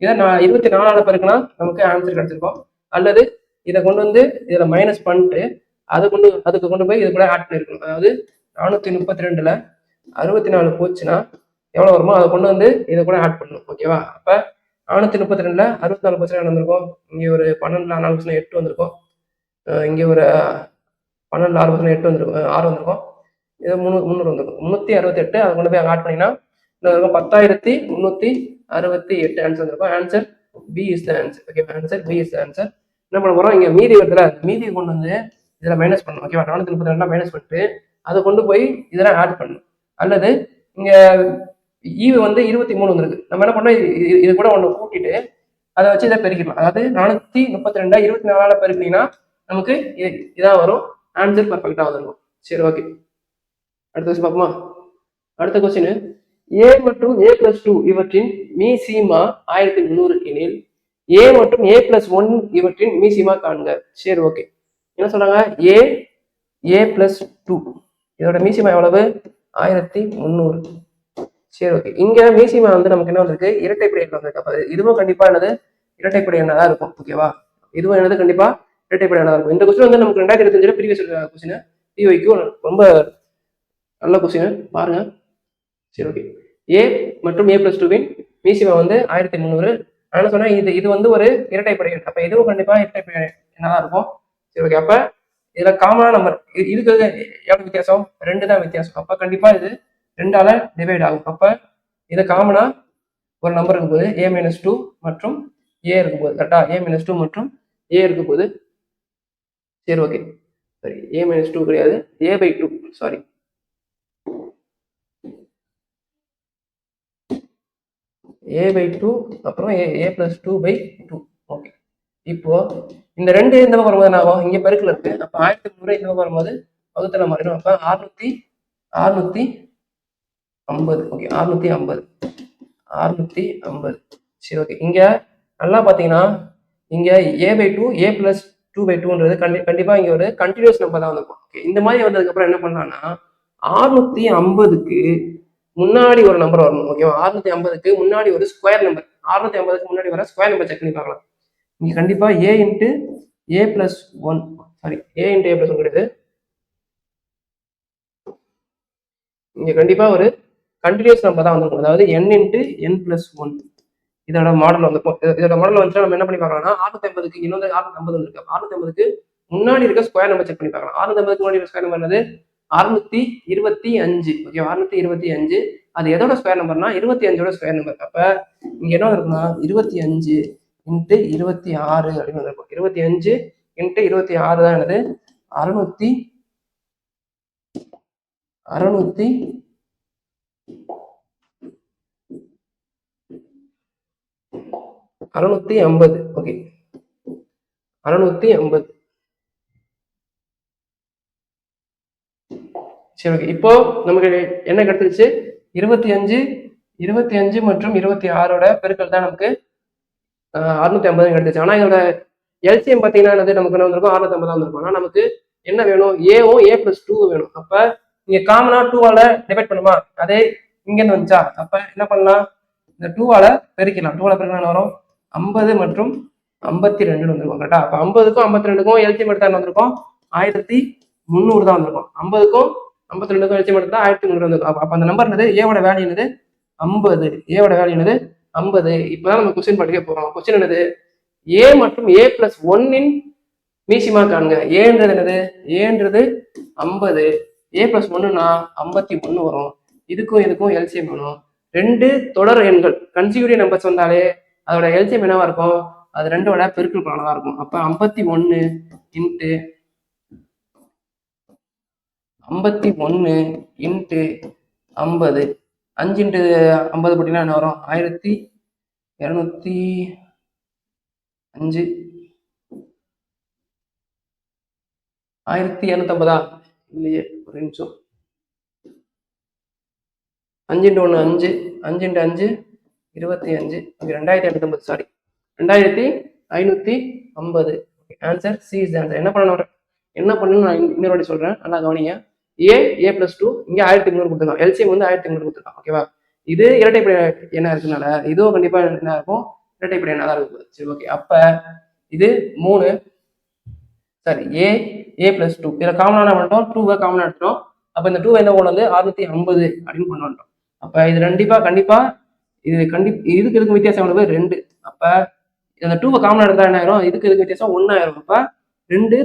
இதை நான் 24ஆல பெருக்கினா நமக்கு ஆன்சர் கிடைச்சிருக்கும். அல்லது இதை கொண்டு வந்து இதுல மைனஸ் பண்ணிட்டு அதுக்கு கொண்டு போய் இது கூட ஆட் பண்ணிருக்கணும். அதாவது 432ல 64 போச்சுன்னா எவ்வளவு வருமோ அதை கொண்டு வந்து இதை கூட ஆட் பண்ணணும். ஓகேவா? அப்ப 432ல 64 போச்சுன்னா என்ன வந்திருக்கும்? இங்க ஒரு 12 4 போச்சுன்னா 8 வந்திருக்கும். இங்க ஒரு 12 6 போச்சுன்னா 8 வந்திருக்கும், 6 வந்திருக்கும். இது 300 வந்திருக்கும். 368 அதை கொண்டு போய் ஆட் பண்ணினா 10,368 ஆன்சர் வந்திருக்கும். Answer B is the answer. Okay, answer B is the answer. என்ன பண்ண போறோம்? இங்க மீதி வருதுல, மீதியை கொண்டு வந்து இதுல மைனஸ் பண்ணணும். ஓகேவா? 432 மைனஸ் பண்ணிட்டு அதை கொண்டு போய் இதுல ஆட் பண்ணணும். அல்லது இங்க ஈவு வந்து 23 வந்திருக்கு. நம்ம என்ன பண்ணோம்? இது கூட ஒண்ணு கூட்டிட்டு அதை வச்சு இதை பெருக்கிடலாம். அதாவது 432 24ஆல பெருக்கினீங்கன்னா நமக்கு இதான் வரும். ஆன்சர் பர்ஃபெக்டா வந்துருக்கும். சரி, ஓகே. அடுத்த கொஸ்டின் பார்ப்போமா? அடுத்த கொஸ்டின், ஏ மற்றும் a+2 இவற்றின் மீசீமா 1300 எனில் ஏ மற்றும் a+1 இவற்றின் மீசீமா காண்க. சரி, ஓகே. என்ன சொல்றாங்க? a+2 இதோட மீசீமா எவ்வளவு? 1300. சரி, ஓகே. இங்க மீசீமா வந்து நமக்கு என்ன வந்திருக்கு? இரட்டைப்படை எண் வந்திருக்கு. அப்ப இதுவும் கண்டிப்பா என்னது? இரட்டைப்படை எண்ணா தான் இருக்கும். ஓகேவா? இதுவும் என்னது? கண்டிப்பா இரட்டைப்படை எண்ணா தான் இருக்கும். இந்த கொஸ்டின் வந்து நமக்கு 2025 ப்ரீவியஸ் கொஸ்டின் டிஒய்க்கு ரொம்ப நல்ல கொஸ்டின் பாருங்க. சரி, ஓகே. ஏ மற்றும் a+2வின் மீசிமா வந்து 1300. நான் சொன்னா இது வந்து ஒரு இரட்டைப்படை எண். அப்ப இதுவும் கண்டிப்பா இரட்டைப்படை எண்ணா இருக்கும். சரி, ஓகே. அப்ப இதுல காமனா நம்பர் இதுக்கு எவ்வளவு வித்தியாசம்? 2 தான் வித்தியாசம். அப்ப கண்டிப்பா இது 2ஆல டிவைட் ஆகும். அப்ப இதை காமனா ஒரு நம்பர் இருக்கும் போது a-2 மற்றும் a இருக்கும் போது, கரெக்டா? a-2 மற்றும் a இருக்கும் போது, சரி, ஓகே. சரி, a-2 கிடையாது, a/2. சாரி, a/2 அப்புறம் a+2/2. ஓகே. இப்போ இந்த 2 இந்த பக்கம் வரும்போது என்ன ஆகும்? இங்க பெருக்கல் இருக்கு. அப்ப 1300 இந்த பக்கம் வரும்போது வகுத்தல மாறிடும். அப்ப 650. ஓகே, 650. சரி, ஓகே. இங்க நல்லா பாத்தீங்கன்னா இங்க a/2 a+2/2ன்றது கண்டிப்பா இங்க ஒரு கண்டினியூஸ் நம்பர் தான் வந்திருக்கும். ஓகே, இந்த மாதிரி வந்ததுக்கு அப்புறம் என்ன பண்ணலாம்னா 650க்கு முன்னாடி ஒரு நம்பர் வரணும். ஓகேவா? 650க்கு முன்னாடி ஒரு ஸ்கொயர் நம்பர், 650க்கு முன்னாடி வர ஸ்கொயர் நம்பர் செக் பண்ணி பார்க்கலாம். இங்க கண்டிப்பா a+1 சாரி a+1 கிடையாது. இங்க கண்டிப்பா ஒரு கண்டினியூஸ் நம்பர் தான் வந்திருக்கும். அதாவது n+n+1 இதோட மாடல் வந்திருக்கும். இதோட மாடல் வந்துட்டு நம்ம என்ன பண்ணி பார்க்கலாம்னா 650க்கு இன்னொரு 650 இருக்கு. 650க்கு முன்னாடி இருக்க ஸ்கொயர் நம்பர் செக் பண்ணி பார்க்கலாம். 650க்கு முன்னாடி இருக்க ஸ்கொயர் நம்பர் என்னது? 625. ஓகே, 625. அது எதோட ஸ்கொயர் நம்பர்னா 25ஓட ஸ்கொயர் நம்பர். அப்ப இங்க என்ன இருக்குன்னா 25 × 26 அப்படின்னு வந்திருக்கும். 25 × 26 தான் என்னது? 650. ஓகே, 650. சரி, ஓகே. இப்போ நமக்கு என்ன கிடைச்சிருச்சு? 25 மற்றும் 26ஓட பெருக்கல் தான் நமக்கு 650 கிடைச்சிச்சு. ஆனா இதோட எல்சிஎம் பாத்தீங்கன்னா என்னது? நமக்கு என்ன வந்திருக்கும்? 650 வந்திருக்கும். ஆனா நமக்கு என்ன வேணும்? ஏவும் a+2 வேணும். அப்ப இங்க காமனா 2ஆல டிவைட் பண்ணுமா? அதே இங்க இருந்து வந்துச்சா? அப்ப என்ன பண்ணலாம்? இந்த 2ஆல பெருக்கலாம். 2ஆல பெருக்கினா என்ன வரும்? 50 மற்றும் 52 வந்திருக்கும். கரெக்டா? அப்ப 50க்கும் 52க்கும் எல்சிஎம் எடுத்தா என்ன வந்திருக்கும்? 1300 தான் வந்திருக்கும். 50க்கும் 52க்கும் எல்சிஎம் எடுத்தா 1300 வந்திருக்கும். அப்ப அந்த நம்பர் என்னது? ஏவோட வேல்யூ என்னது? 50. ஏவோட வேல்யூ என்னது? 50. இப்பதான் நம்ம கொஸ்டின் படிக்க போறோம். கொஸ்டின் என்னது? ஏ மற்றும் a+1இன் மீசிமா காணுங்க. ஏன்றது என்னது? ஏன்றது 50. a+1னா 51 வரும். இதுக்கும் எல்சிஎம் வேணும். 2 தொடர் எண்கள் கன்சிக்யூட்டிவ் நம்பர்ஸ் வந்தாலே அதோட எல்சிஎம் என்னவா இருக்கும், அது 2ஓட பெருக்கல் பலனாக இருக்கும். அப்ப 51 இன்ட்டு 50 5 இன்ட்டு 50 போட்டீங்கன்னா என்ன வரும், 1205 1250 இல்லையே, ஒரு நிமிஷம். 5 into 1 5 5 into 5 25 2250, sorry 2550. Answer C is answer. என்ன பண்ணணும் நான் இன்னொரு வாட்டி சொல்றேன், நல்லா கவனிங்க. a + 2 இங்க 1300 கொடுத்துருக்கான், எல்சிஎம் வந்து 1300 கொடுத்துருக்கான். ஓகேவா, இது இரட்டைப்படை என்ன இருக்குனால இதுவும் கண்டிப்பா என்ன இருக்கும், இரட்டைப்படை என்ன தான் இருக்கும். சரி ஓகே, அப்ப இது 3 சாரி a + 2 இதுல காமனான பண்ணிட்டோம், 2 காமனா எடுத்துட்டோம். அப்ப இந்த 2 என்ன கொண்டு வந்து 650 அப்படின்னு கொண்டு வந்துட்டோம். அப்ப இது கண்டிப்பா இதுக்கு வித்தியாசம் எவ்வளவு, 2. அப்ப இந்த 2 காமனா எடுத்தா என்ன ஆயிரும், இதுக்கு வித்தியாசம் 1 ஆயிரும். அப்ப 2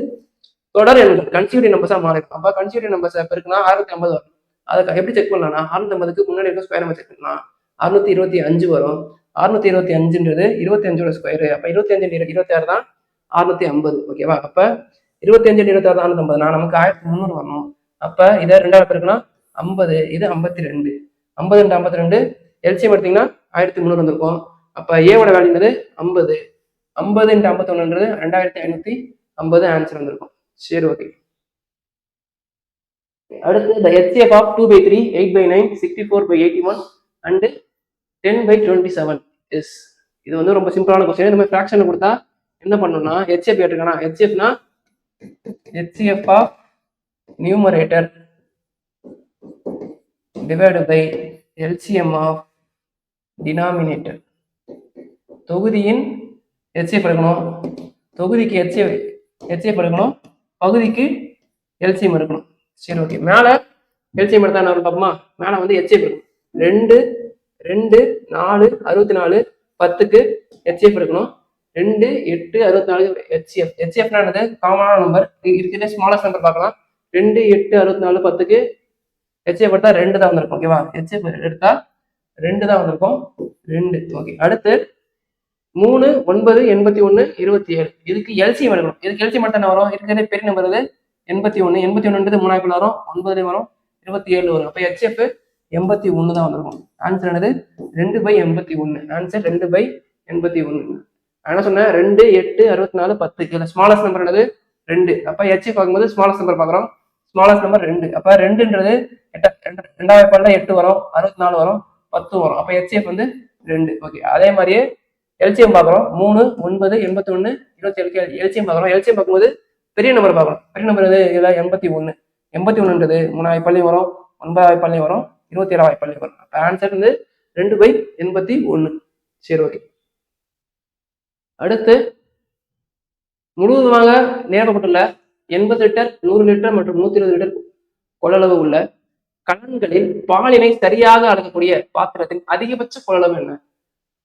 தொடர் எண்கள் கன்சிக்யூட்டிவ் நம்பர்ஸா மாறிடும். அப்ப கன்சிக்யூட்டிவ் நம்பர்ஸ் பெருக்குனா 650 வரும். அதை எப்படி செக் பண்ணலாம்னா 650க்கு முன்னாடி இருக்க ஸ்கொயர் நம்பர் செக் பண்ணலாம். 625 வரும். 625ன்றது 25ஓட ஸ்கொயர். அப்ப 25 26 தான் 650. ஓகேவா, அப்ப 25 26 தான் 650. நமக்கு 1300 வரணும். அப்ப இதை 2ஆல பெருக்குனா 50, இது 52. 50 × 52 எல்சிஎம் எடுத்தீங்கன்னா 1300 வந்திருக்கும். அப்ப ஏவோட வேல்யூ 50. 50 × 51ன்றது 2550 ஆன்சர் வந்திருக்கும். சரி ஓகே, அடுத்து the HCF of 2/3 8/9 64/81 and 10/27 is. இது வந்து ரொம்ப சிம்பிளான क्वेश्चन. இந்த மாதிரி ஃபிராக்ஷன் கொடுத்தா என்ன பண்ணனும்னா HCF கேட்டிருக்கானா, HCFனா HCF of numerator divided by LCM of denominator. தொகுதியின் HCF எடுக்கணும், தொகுதிக்கு HCF எடுக்கணும், பகுதிக்கு எல்சிஎம் எடுக்கணும். சரி ஓகே, மேல எல்சிஎம் எடுத்தா என்ன பார்ப்போமா, மேல வந்து HCF எடுக்கணும். 2 2 4 64 10க்கு HCF எடுக்கணும். 2 8 64 HCF என்னது, காமனான நம்பர் இருக்கிற ஸ்மாலஸ்ட் நம்பர் பார்க்கலாம். 2 8 64 10க்கு HCF எடுத்தா 2 தான் வந்திருக்கும். ஓகேவா, HCF எடுத்தா 2 தான் வந்திருக்கும், 2. ஓகே, அடுத்து 3 9 81 27 இதுக்கு எல்சிஎம் எடுக்கணும். இதுக்கு எல்சிஎம் எடுத்தா என்ன வரும், இருக்கிறதே பெரிய நம்பர் இது 81. 81ன்றது 3 வரும், 9 வரும், 27 வரும். அப்ப HCF 81 தான் வந்திருக்கும். ஆன்சர் என்னது, 2/81. ஆன்சர் 2/81. என்ன சொன்னேன், 2 8 64 10 இதுல ஸ்மாலஸ்ட் நம்பர் என்னது 2. அப்ப HCF பார்க்கும்போது ஸ்மாலஸ்ட் நம்பர் பார்க்குறோம், ஸ்மாலஸ்ட் நம்பர் 2. அப்ப 2ன்றது 8 வரும், 64 வரும், 10 வரும். அப்ப HCF வந்து 2. ஓகே, அதே மாதிரியே எல்சிஎம் பார்க்குறோம், 3 9 81 27 எல்சிஎம் பார்க்குறோம். எல்சிஎம் பார்க்கும்போது பெரிய நம்பர் பார்க்கணும். பெரிய நம்பர் இது இதுல 81. 81ன்றது 3 வாய்ப்பாளையும் வரும், 9 வாய்ப்பாளையும் வரும், 27 வாய்ப்பாளையும் வரும். அப்ப ஆன்சர் வந்து 2/81. சரி ஓகே, அடுத்து முழுவதுமாக நிரப்பப்பட்டுள்ள 80 லிட்டர் 100 லிட்டர் மற்றும் 120 லிட்டர் கொள்ளளவு உள்ள கலன்களில் பாலினை சரியாக அளக்கக்கூடிய பாத்திரத்தின் அதிகபட்ச கொள்ளளவு என்ன?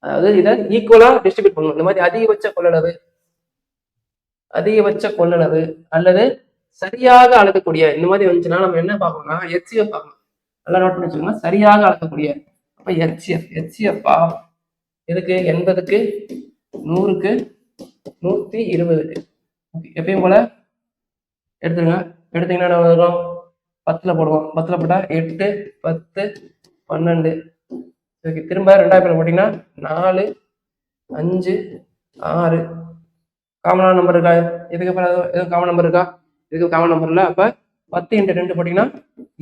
அதாவது இதை ஈக்குவலா டிஸ்ட்ரிபியூட் பண்ணணும். இந்த மாதிரி அதிகபட்ச கொள்ளளவு அல்லது சரியாக அளக்கக்கூடிய இந்த மாதிரி வந்துச்சுன்னா நம்ம என்ன பார்க்கணும்னா HCF பார்க்கணும். நல்லா நோட் பண்ணி வச்சுக்கோங்க, சரியாக அளக்கக்கூடிய. அப்ப HCF இதுக்கு 80க்கு 100க்கு 120க்கு எப்பயும் போல எடுத்துருங்க. எடுத்தீங்கன்னா வரும் 10ல போடுவோம். 10ல போட்டா 8 10 12. ஓகே, திரும்ப 2ஆயிரம் போட்டீங்கன்னா 4 5 6. காமனான நம்பர் இருக்கா, இதுக்கு அப்புறம் எதுவும் காமன் நம்பர் இருக்கா, இதுக்கு காமன் நம்பர் இல்லை. அப்ப 10 × 2 போட்டீங்கன்னா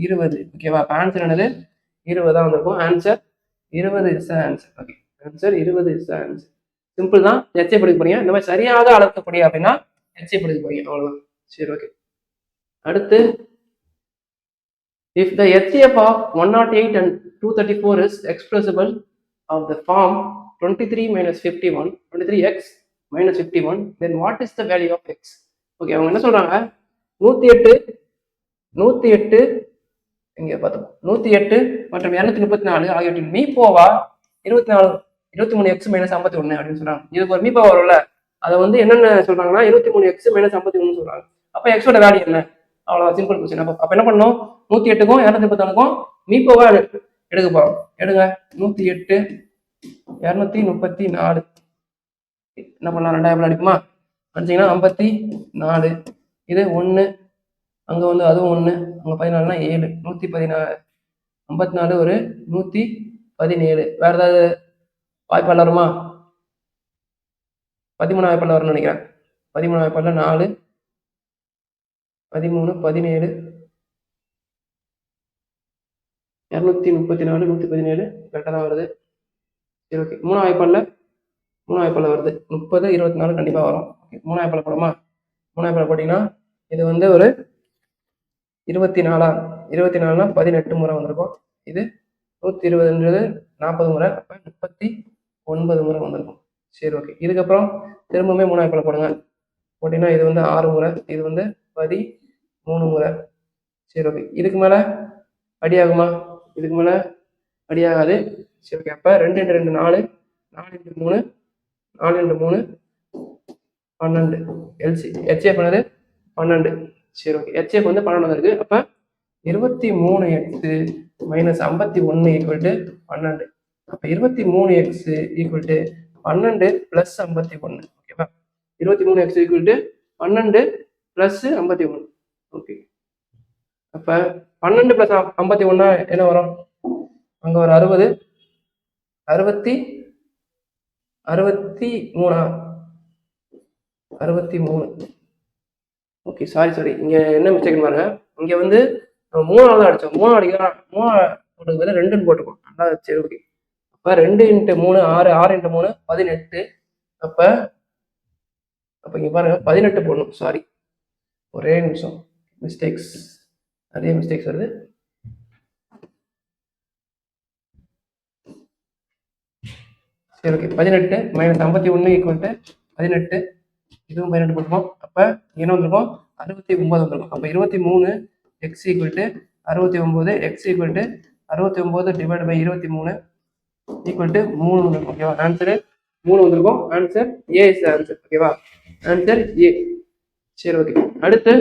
20. ஓகேவா, அப்ப ஆன்சர் என்னது 20 தான் வந்திருக்கும். Answer 20 is answer. Okay, answer 20 is answer. Simple தான். HCF எடுக்க போறீங்க, இந்த மாதிரி சரியாக அளக்கக்கூடிய அப்படின்னா HCF எடுக்க போறீங்க, அவ்வளவுதான். சரி ஓகே, அடுத்து if the HCF of 108 and 234 is expressible of the form 23x minus 51, then what is the value of x? Okay, அவங்க என்ன சொல்றாங்க, 108 இங்க பார்த்தோம் 108 மற்றும் 234 ஆகியவற்றின் மீப்போவா 23x - 51 அப்படின்னு சொல்றாங்க. இதுக்கு ஒரு மீப்போவா வரும்ல, அதை வந்து என்னென்ன சொல்றாங்கன்னா 23x - 51 சொல்றாங்க. அப்ப எக்ஸோட வேல்யூ என்ன, அவ்வளவு சிம்பிள் கொஸ்டின். அப்ப என்ன பண்ணணும், 108க்கும் 234க்கும் மீப்போவா எடுக்க போகிறோம். எடுங்க. 108 234 என்ன பண்ணலாம், 2000 அடிக்குமா? அடிச்சிங்கன்னா 54. இது 1, அங்கே வந்து அதுவும் 1, அங்கே 14னா 7, 114. 54 ஒரு 117. வேற ஏதாவது வாய்ப்பால் வருமா? 13 வாய்ப்பால் வரும்னு நினைக்கிறேன். 13 வாய்ப்பால் 4, 13, 17, 234, 117 கரெக்டாக தான் வருது. சரி ஓகே. 3 வாய்ப்பால் வருது. 30, 24 கண்டிப்பாக வரும். ஓகே 3 வாய்ப்பால் போடுமா? 3 வாய்ப்பால் போட்டிங்கன்னா இது வந்து ஒரு 24. 24னா 18 முறை வந்திருக்கும். இது 120ன்றது 40 முறை, அப்போ 39 முறை வந்திருக்கும். சரி ஓகே. இதுக்கப்புறம் திரும்பவுமே 3 வாய்ப்பால் போடுங்க. போட்டிங்கன்னா இது வந்து 6 முறை, இது வந்து 13 முறை. சரி ஓகே. இதுக்கு மேலே அடியாகுமா? இதுக்கு மேலே அடியாகாது. சரி ஓகே. அப்போ 2 × 2 4, 4 × 3 4 × 3 12. ஹெச்எஃப் என்னது 12. சரி ஓகே. ஹெச்எஃப் வந்து 12 இருக்கு. அப்போ 23x - 51 = 12. அப்போ 23x = 12 + 51. ஓகேவா? 23x = 12 + 51. ஓகே. அப்போ 12 + 51 என்ன வரும்? அங்கே ஒரு 60, 63. ஓகே சாரி இங்கே என்ன மிஸ்டேக் பாருங்க. இங்கே வந்து 3 தான் அடித்தோம். 3 அடிக்கலாம். 3 போட்டது 2ன்னு போட்டுக்கோம். நல்லா சரி ஓகே. அப்போ 2 × 3 6, 6 × 3 18. அப்போ இங்கே பாருங்க 18 போடணும். சாரி, ஒரே நிமிஷம். நிறைய மிஸ்டேக்ஸ் வருது. சரி ஓகே. 18 - 51 = 18. இதுவும் 18 போட்டுப்போம். அப்போ என்ன வந்திருக்கும்? 69 வந்திருக்கும். அப்போ 23x = 69. x = 69 / 23 = 3 வந்திருக்கும். ஓகேவா? ஆன்சரு 3 வந்திருக்கும். Answer A is answer. ஓகேவா? Answer A. சரி ஓகே. அடுத்து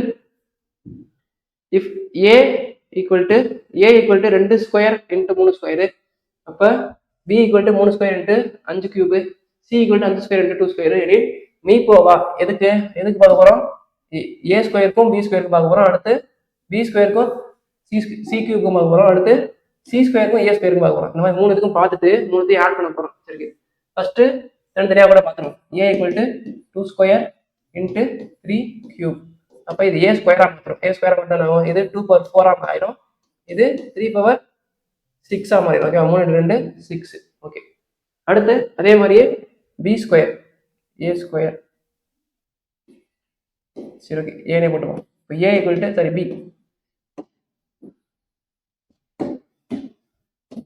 இஃப் a = 2 ஸ்கொயர் × 3 ஸ்கொயரு, அப்போ b = 3 square × 5 cube, c = 5 square × 2 square. எனில் மீ போவா. எதுக்கு பார்க்க போகிறோம்? a ஸ்கொயருக்கும் b ஸ்கொயருக்கும் பார்க்க போகிறோம். அடுத்து b ஸ்கொயருக்கும் c கியூபுக்கும் பார்க்க போகிறோம். அடுத்து c ஸ்கொயருக்கும் a ஸ்கொயருக்கும் பார்க்க போகிறோம். இந்த மாதிரி 3 இதுக்கும் பார்த்துட்டு 3 ஆட் பண்ண போகிறோம். சரி, ஃபர்ஸ்ட்டு தனியாக கூட பார்த்துருவோம். a = 2 square × 3 cube. அப்போ இது a ஸ்கொயராக மாற்றோம். a ஸ்கொயராக மாற்றணும். இது 2/4 ஆயிடும். இது 3/6 மாறிடும். ஓகே 3 × 2 6. ஓகே. அடுத்து அதே மாதிரியே b ஸ்கொயர், a ஸ்கொயர். சரி ஓகே. ஏனே போட்டுப்போம். இப்போ a =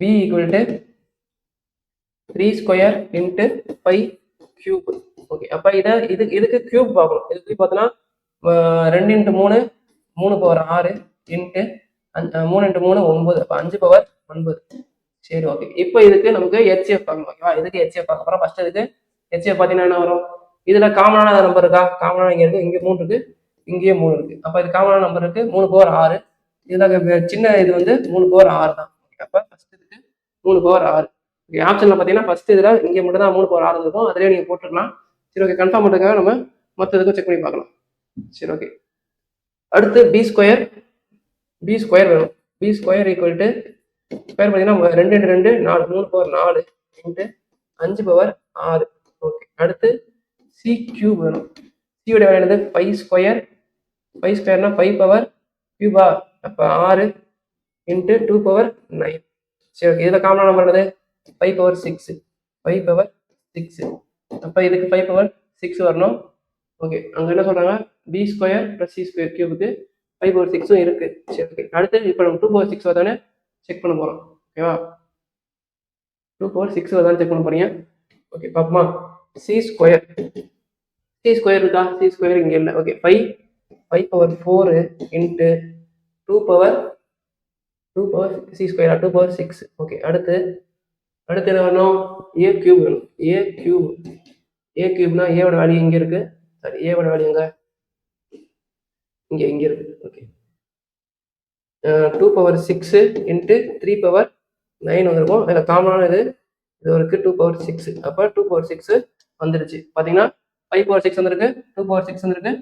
b = 3 square × 5 cube. Okay. அப்போ இதுக்கு கியூப் பார்க்கணும். இதுக்கு பார்த்தோன்னா 2 × 3 3/6 × 3 × 3 9. அப்போ 5/9. சரி ஓகே. இப்போ இதுக்கு நமக்கு ஹெச்எஃப் பார்க்கணும். ஓகேவா? இதுக்கு ஹெச்எஃப் பார்க்க போகிறோம். ஃபர்ஸ்ட் இதுக்கு ஹெச்எஃப் பார்த்தீங்கன்னா என்ன வரும்? இதில் காமனான நம்பர் இருக்கா? காமனான இங்கே இருக்குது. இங்கே 3 இருக்குது, இங்கேயே 3 இருக்குது. அப்போ இது காமனான நம்பர் இருக்குது 3/6. இதில் சின்ன இது வந்து 3/6 தான். அப்போ ஃபர்ஸ்ட் இதுக்கு 3/6. ஓகே. ஆப்ஷனில் பார்த்தீங்கன்னா ஃபர்ஸ்ட் இதில் இங்கே மட்டும் தான் 3/6 இருக்கும். அதிலே நீங்கள் போட்டுக்கலாம். சரி ஓகே. கன்ஃபார்ம் பண்ணுறதுக்காக நம்ம மொத்தத்துக்கும் செக் பண்ணி பார்க்கலாம். சரி ஓகே. அடுத்து b ஸ்கொயர் வேணும். b ஸ்கொயர் = ஸ்கொயர் பார்த்தீங்கன்னா 2 × 2 4, 3/4 × 5/6. ஓகே. அடுத்து c கியூப் வேணும். c உடைய வேலை என்னது? 5 ஸ்கொயர். 5 ஸ்கொயர்னா 5/3. அப்போ 6 × 2/9. சரி ஓகே. இதில் காமனான நம்பர் என்னது? 5/6. 5/6. அப்போ இதுக்கு 5/6 வரணும். ஓகே. அங்கே என்ன சொல்கிறாங்க? b ஸ்கொயர் + c ஸ்கொயர் கியூபுக்கு 5/6 இருக்குது. சரி ஓகே. அடுத்து இப்போ நம்ம 2/6 வருதானே செக் பண்ண போகிறோம். ஓகேவா? 2/6 வருதானே செக் பண்ண போறீங்க. ஓகே பார்ப்போமா? c ஸ்கொயர் இருக்கா? c ஸ்கொயர் இங்கே இல்லை. ஓகே. 5/4 × 2/c square 2/6. ஓகே. அடுத்து என்ன வேணும்? a கியூப் வேணும். a கியூப்னா ஏவோட வேல்யூ இங்கே இருக்குது. சாரி, ஏவோட வேல்யூ எங்கே? இங்கே இருக்குது. ஓகே. 2/6 × 3/6. 9 வந்திருக்கும். இதில் காமனான இது இருக்கு 2/6. அப்போ 2/6 வந்துருச்சு. பார்த்தீங்கன்னா 5/6 வந்திருக்கு, 2/6 வந்திருக்கு,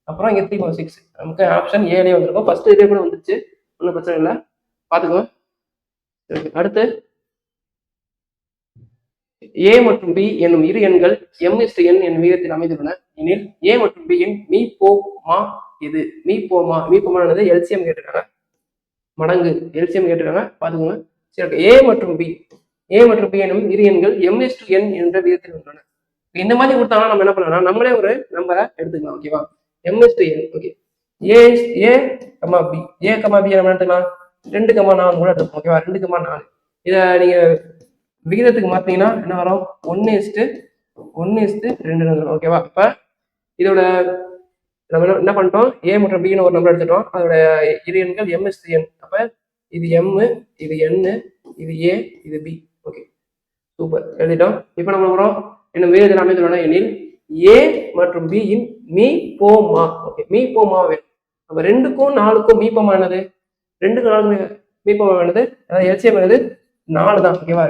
அப்புறம் இங்கே 3/6. நமக்கு ஆப்ஷன் ஏலேயே வந்திருக்கும். ஃபர்ஸ்ட் இதே கூட வந்துருச்சு, ஒன்றும் பிரச்சனை இல்லை, பார்த்துக்கோ. அடுத்து ஏ மற்றும் பி என்னும் இரு எண்கள் m/n என்னும் விகிதத்தில் அமைந்துள்ளன எனில் ஏ மற்றும் பி இன் மீ போமா இது. மீ போமானது எல்சிஎம் கேட்டிருக்காங்க, மடங்கு எல்சிஎம் கேட்டிருக்காங்க, பார்த்துக்கோங்க. சரி, ஏ மற்றும் பி என்னும் இரு எண்கள் m/n என்ற விகிதத்தில் உள்ளன. இந்த மாதிரி கொடுத்தாங்கன்னா நம்ம என்ன பண்ணலாம், நம்மளே ஒரு நம்பரை எடுத்துக்கலாம். ஓகேவா, m/n. ஓகே, ஏ கமா பி நம்ம எடுத்துக்கலாம் 2,4 கூட எடுத்துப்போம். ஓகேவா, 2,4. இதை நீங்க விகிதத்துக்கு மாத்தீங்கன்னா என்ன வரும், 1:2 வந்துடும். ஓகேவா, இப்ப இதோட நம்ம என்ன பண்ணிட்டோம், ஏ மற்றும் பின்னு ஒரு நம்பர் எடுத்துட்டோம், அதோட இரு எண்கள் m/n. அப்ப இது m, இது n, இது a, இது b. ஓகே, சூப்பர், எழுதிட்டோம். இப்ப நம்ம வரோம் என்ன விகிதத்தில் அமைந்துள்ளன எனில் ஏ மற்றும் பி இன் மீ போமா. ஓகே, மீ போமா வேணும். நம்ம 2க்கும் 4க்கும் மீ போமா என்னது, 2க்கு 4 மீ போமா என்னது, அதாவது எல்சிஎம் என்னது 4 தான். ஓகேவா,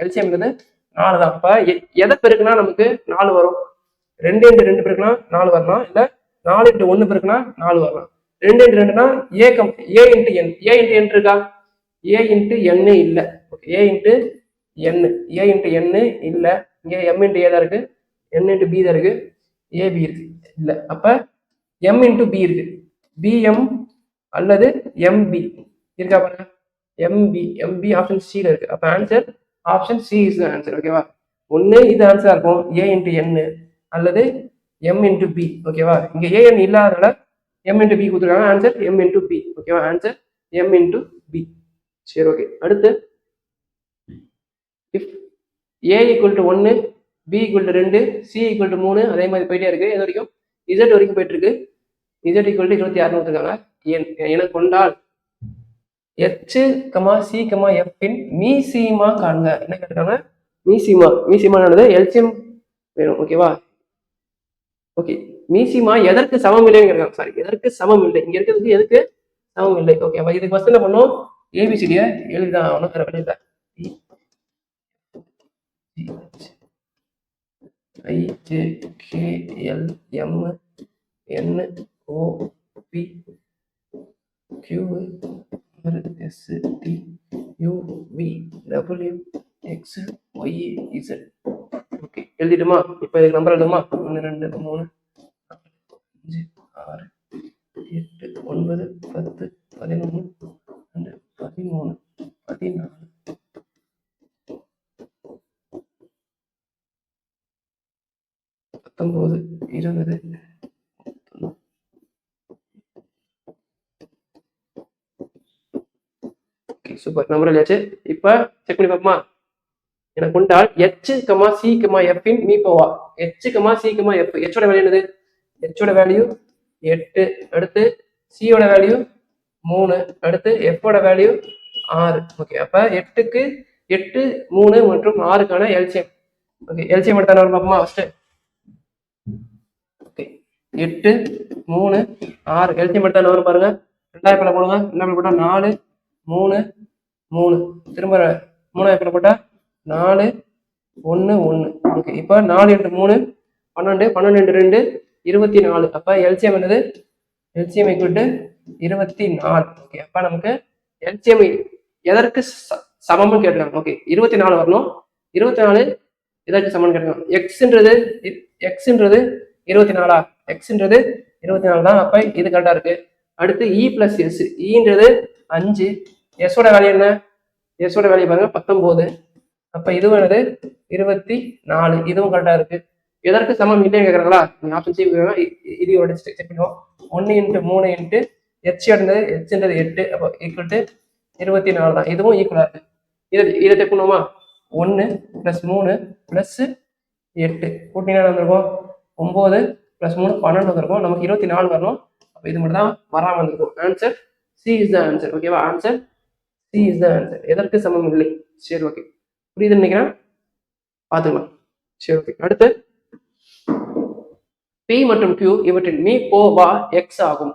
எல்சிஎம் என்னது 4 தான். அப்ப எதை பெருக்குனா நமக்கு 4 வரும், 2x2 பெருக்குனா 4 வரலாம், இல்ல 4x1 பெருக்குனா 4 வரலாம். 2x2னா ஏ இன்ட்டு என் இருக்கா, ஏ இன்ட்டு என் இல்ல. ஏ இன்ட்டு என் இல்ல, இங்க m இன்ட்டு ஏ தான் இருக்கு, n இன்ட்டு பி தான் இருக்கு, ஏபி இருக்கு இல்ல. அப்ப m இன்ட்டு பி இருக்கு, பிஎம் அல்லது எம்பி இருக்கா பாருங்க, எம்பி ஆப்ஷன் சி இருக்கு. அப்ப answer option C is the answer. ஓகேவா, ஒன்னு இது ஆன்சர் இருக்கும், ஏ இன்ட்டு என் அல்லது எம் இன்ட்டு பி. ஓகேவா, இங்க ஏஎன் இல்லாதனால எம் இன்ட்டு பி கொடுத்துருக்காங்க, ஆன்சர் எம் இன்ட்டு பி. ஓகேவா, ஆன்சர் எம் இன்ட்டு பி. சரி, ஓகே. அடுத்து if A equal to 1, B equal to 2, C equal to 3, அதே மாதிரி போயிட்டே இருக்கு. இது வரைக்கும் இசட் வரைக்கும் போயிட்டு இருக்கு. இசட் ஈக்குவல் டு 26 கொடுத்துருக்காங்க. என கொண்டால் h, c, f இன் மீசிமா காண்க. என்ன கேட்டிருக்காங்க, மீசிமானது எல்சிஎம் வேணும். ஓகேவா, ஓகே, மீசிமா எதற்கு சமம் இல்லைன்னு கேட்காங்க. சாரி, எதற்கு சமம் இல்லை, இங்க இருக்கிறதுக்கு எதுக்கு சமம் இல்லை. ஓகேவா, இதுக்கு ஃபர்ஸ்ட் என்ன பண்ணும், ஏபிசிடியை எழுதிதான் ஆகணும், வேற வழி இல்லை. ஓகே, எழுதிட்டுமா? இப்ப இதுக்கு நம்பர் எழுதுமா, 1 2 3 4 5 6 8 9 10 11 12 13 14 19 20. சூப்பர், நம்பர் எழுதியாச்சு. இப்ப செக் பண்ணி பார்ப்போமா. எனக்கு கொண்டால் h, c, f in me போவா. h, c, f. h ஓட வேல்யூ என்னது, h ஓட வேல்யூ 8, அடுத்து c ஓட வேல்யூ 3, அடுத்து f ஓட வேல்யூ 6. ஓகே, அப்ப 8க்கு 8, 3 மற்றும் 6க்கான எல்சிஎம். ஓகே, எல்சிஎம் எடுத்தா வரும் பார்ப்போமா. ஃபர்ஸ்ட் 8 3 6 எல்சிஎம் எடுத்தா வரும் பாருங்க. 2 போடுங்க, 2 போட்டா 4 3 3, திரும்ப 3 போட்டா 4 1 1. ஓகே, இப்போ 4 × 3 12, 12 × 2 24. அப்ப எல்சிஎம் என்னது, எல்சிஎம் ஈக்குவல் டு 24. ஓகே, அப்ப நமக்கு எல்சிஎம் எதற்கு சமம்னு கேட்கிறாங்க. ஓகே, 24 வரணும். 24 எதற்கு சமம்னு கேட்கிறாங்க. எக்ஸ்ன்றது 24, எக்ஸ்ன்றது 24 தான். அப்ப இது கரெக்டா இருக்கு. அடுத்து இ பிளஸ் எஸ், இன்றது 5, எஸ் ஓட வேல்யூ என்ன, எஸ் ஓட வேல்யூ பாருங்க 19. அப்ப இதுவும் என்னது 24, இதுவும் கரெக்டா இருக்கு. எதற்கு சமம் இல்லைன்னு கேட்கறாங்களா, நீங்க ஆப்ஷன் சி இது செக் பண்ணுவோம். 1 × 3 × ஹெச்ன்றது 8, அப்போ ஈக்குவல் டு 24 தான். இதுவும் ஈக்குவலா இருக்கு. இதை செக் பண்ணுவோமா. 1 + 3 + 8 கூட்டினா வந்திருக்கும் 9 + 3 12 வந்திருக்கும். நமக்கு 24 வரணும். அப்ப இது மட்டும் தான் வராம வந்திருக்கும். Answer C is the answer. ஓகேவா, answer C is the answer. எதற்கு சமம் இல்லை. சரி, ஓகே, புரியுதுன்னு நினைக்கிறேன், பாத்துக்கலாம். சரி, ஓகே. அடுத்து P மற்றும் Q இவற்றின் மீ போவா x ஆகும்.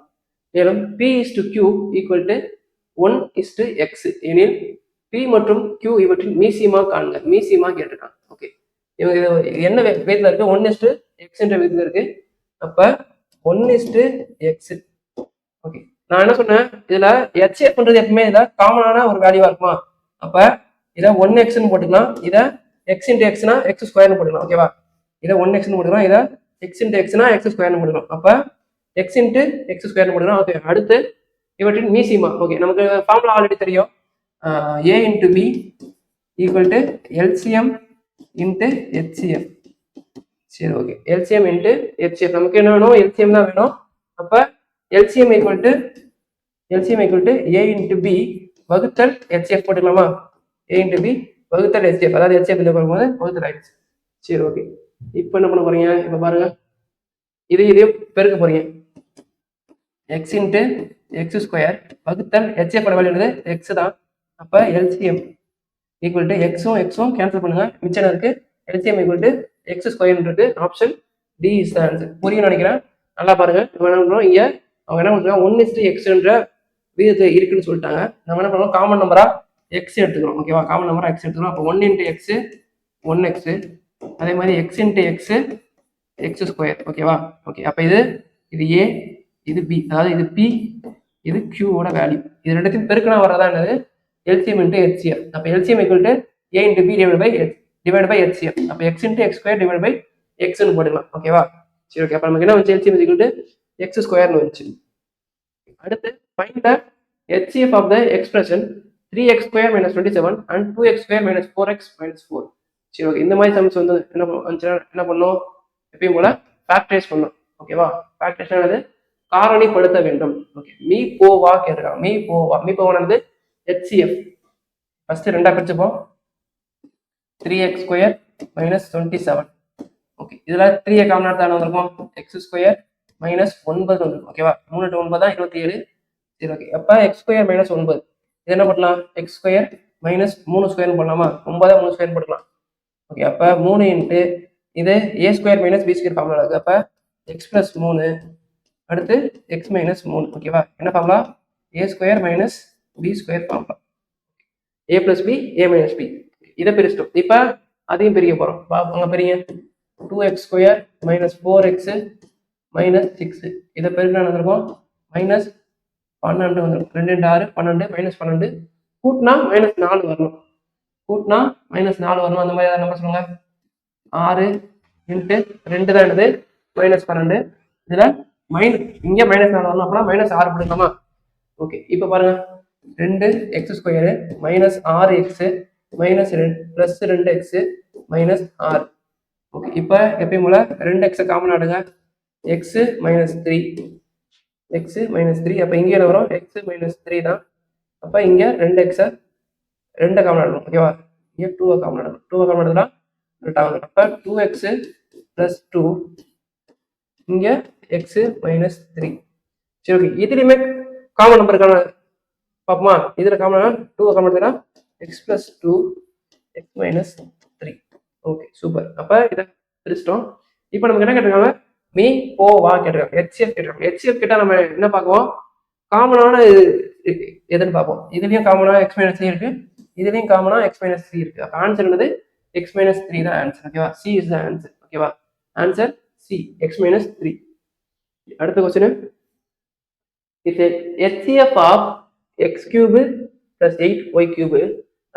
மேலும் P is to Q equal to 1 is to x எனில் பி மற்றும் கியூ இவற்றின் மீசிமா காண்க. மீசிமா கேட்டிருக்காங்க. ஓகே, இவங்க என்ன விதத்துல இருக்கு? 1:x என்ற விதத்துல இருக்கு. அப்ப 1:x. ஓகே, நான் என்ன சொன்னேன், இதுல HCF பண்றது எப்பவுமே இதுல காமனான ஒரு வேல்யூவா இருக்குமா? அப்ப இதை 1x போட்டுக்கலாம், இதை x into x னா x ஸ்கொயர்னு போட்டுக்கலாம். ஓகேவா, இதை 1x போட்டுக்கலாம், இதை x into x னா x ஸ்கொயர்னு போட்டுக்கலாம். அப்ப x into x ஸ்கொயர்னு போட்டுக்கலாம். ஓகே, அடுத்து இவற்றின் மீசிமா. ஓகே, நமக்கு ஃபார்முலா ஆல்ரெடி தெரியும். a into b equal to LCM into HCF. சரி, ஓகே, LCM into HCF. நமக்கு என்ன வேணும்? LCM தான் வேணும். அப்ப LCM equal to a into b வகுத்தல் HCF போட்டுக்கலாமா? a into b வகுத்தல் HCF, அதாவது HCF இந்த வரும்போது வகுத்தல் ஆயிடுச்சு. சரி, ஓகே, இப்போ என்ன பண்ண போறீங்க? இப்போ பாருங்க, இதையும் பெருக்க போறீங்க. x into x ஸ்கொயர் வகுத்தல் HCF வேல்யூ என்னது? x தான். அப்ப LCM equal to x-ம் கேன்சல் பண்ணுங்க, மிச்சம் இருக்கு. LCM equal to x square இருக்கு. Option D is the answer. புரியும் நினைக்கிறேன். நல்லா பாருங்க. நம்ம என்ன பண்றோம், இங்க அவங்க என்ன பண்றாங்க, 1:x விகிதத்தை இருக்குன்னு சொல்லிட்டாங்க. நம்ம என்ன பண்ணுவோம், காமன் நம்பரா x எடுத்துக்கிறோம். ஓகேவா, காமன் நம்பரா x எடுத்துக்கிறோம். அப்போ 1 into x 1x, அதே மாதிரி x into x x square. ஓகேவா, ஓகே, அப்ப இது a, இது b, அதாவது இது p, இது q ஓட வேல்யூ. இது ரெண்டுத்தையும் பெருக்கினா வர்றதா என்னது? LCM into HCF. அப்ப LCM equal to a into b divided by HCF. அப்ப x into x square divided by x ன்னு போட்டுக்கலாம். ஓகேவா, சரி, ஓகே, அப்ப நமக்கு என்ன வந்து LCM equal to x ஸ்கொயர்னு வந்துச்சு. அடுத்து find the HCF of the expression 3x square minus 27 and 2x square minus 4x minus 4. சரி, ஓகே, இந்த மாதிரி சம்ஸ் வந்து என்ன பண்ணோம், எப்பயும் போல ஃபேக்டரைஸ் பண்ணோம். ஓகேவா, ஃபேக்டரைஸ் என்னது? காரணிப்படுத்த வேண்டும். ஓகே, மீ போவா கேட்டிருக்காங்க. Me போவானது HCF. ஃபர்ஸ்ட் ரெண்டா பிரிச்சுப்போம். 3x square minus 27. ஓகே, இதுல 3 காமன் எடுத்தாலும் வந்திருக்கும், x square minus 9 வந்துருக்கும். ஓகேவா, 3 to 9 தான் 27. சரி, ஓகே, அப்ப x square minus 9 இது என்ன பண்ணலாம்? x square minus 3 ஸ்கொயர் பண்ணலாமா? 9 3 ஸ்கொயர் போட்டுக்கலாம். ஓகே, அப்ப 3 இன்ட்டு இது a square minus b square formula இருக்கு. அப்ப x plus 3 அடுத்து x minus 3. ஓகேவா, என்ன formula? a square minus b square formula. a plus b a minus b. இதை பிரிச்சிட்டோம். இப்ப அதையும் பிரிக்க போறோம். பாப்பாங்க, பிரிங்க. 2x square minus 4x minus 6. இதை பெருக்கினா வந்துருக்கும் மைனஸ் 12 வந்துடும். 2 6 12 மைனஸ் 12 கூட்டினா மைனஸ் 4 வரணும். கூட்டினா மைனஸ் 4 வரணும். அந்த மாதிரி ஏதாவது நம்பர் சொல்லுங்க. 6 இன்ட்டு 2 தான் என்னது? மைனஸ் 12. இதுல இங்க மைனஸ் 4 வரணும். அப்படின்னா மைனஸ் 6 போட்டுக்கலாமா? ஓகே, இப்போ பாருங்க, 2x square minus 6x minus plus 2x minus 6. Okay, இப்போ எப்பயும் போல 2x காமன் ஆடுங்க. x minus 3 x minus 3. அப்போ இங்கே என்ன வரும்? x மைனஸ் 3 தான். அப்போ இங்கே 2x 2 காமன் ஆடணும். ஓகேவா, இங்கே 2 காமன் ஆடணும். 2 காமன் ஆடுதுன்னா 2 ஆகும். அப்போ 2x பிளஸ் 2 இங்கே x மைனஸ் 3. சரி, ஓகே, இதுலையுமே காமன் நம்பருக்கான பார்ப்போமா? இதுல காமன் 2 காமன் எடுத்தா x plus 2 x minus 3. Okay, super. அப்ப இதை பிரிச்சிட்டோம். இப்போ நமக்கு என்ன கேட்டிருக்காங்க? மீ போவா கேட்டிருக்காங்க. HCF கேட்டிருக்காங்க. HCF கிட்ட நம்ம என்ன பார்க்குவோம்? காமனான எதுன்னு பார்ப்போம். இதுலயும் காமனா x மைனஸ் 3 இருக்கு, இதுலயும் காமனா x மைனஸ் 3 இருக்கு. அப்ப ஆன்சர் என்னது? x மைனஸ் 3 தான் ஆன்சர். ஓகேவா, C இஸ் த ஆன்சர். ஓகேவா, ஆன்சர் C, x மைனஸ் 3. அடுத்த question. If a HCF of x cube plus 8y cube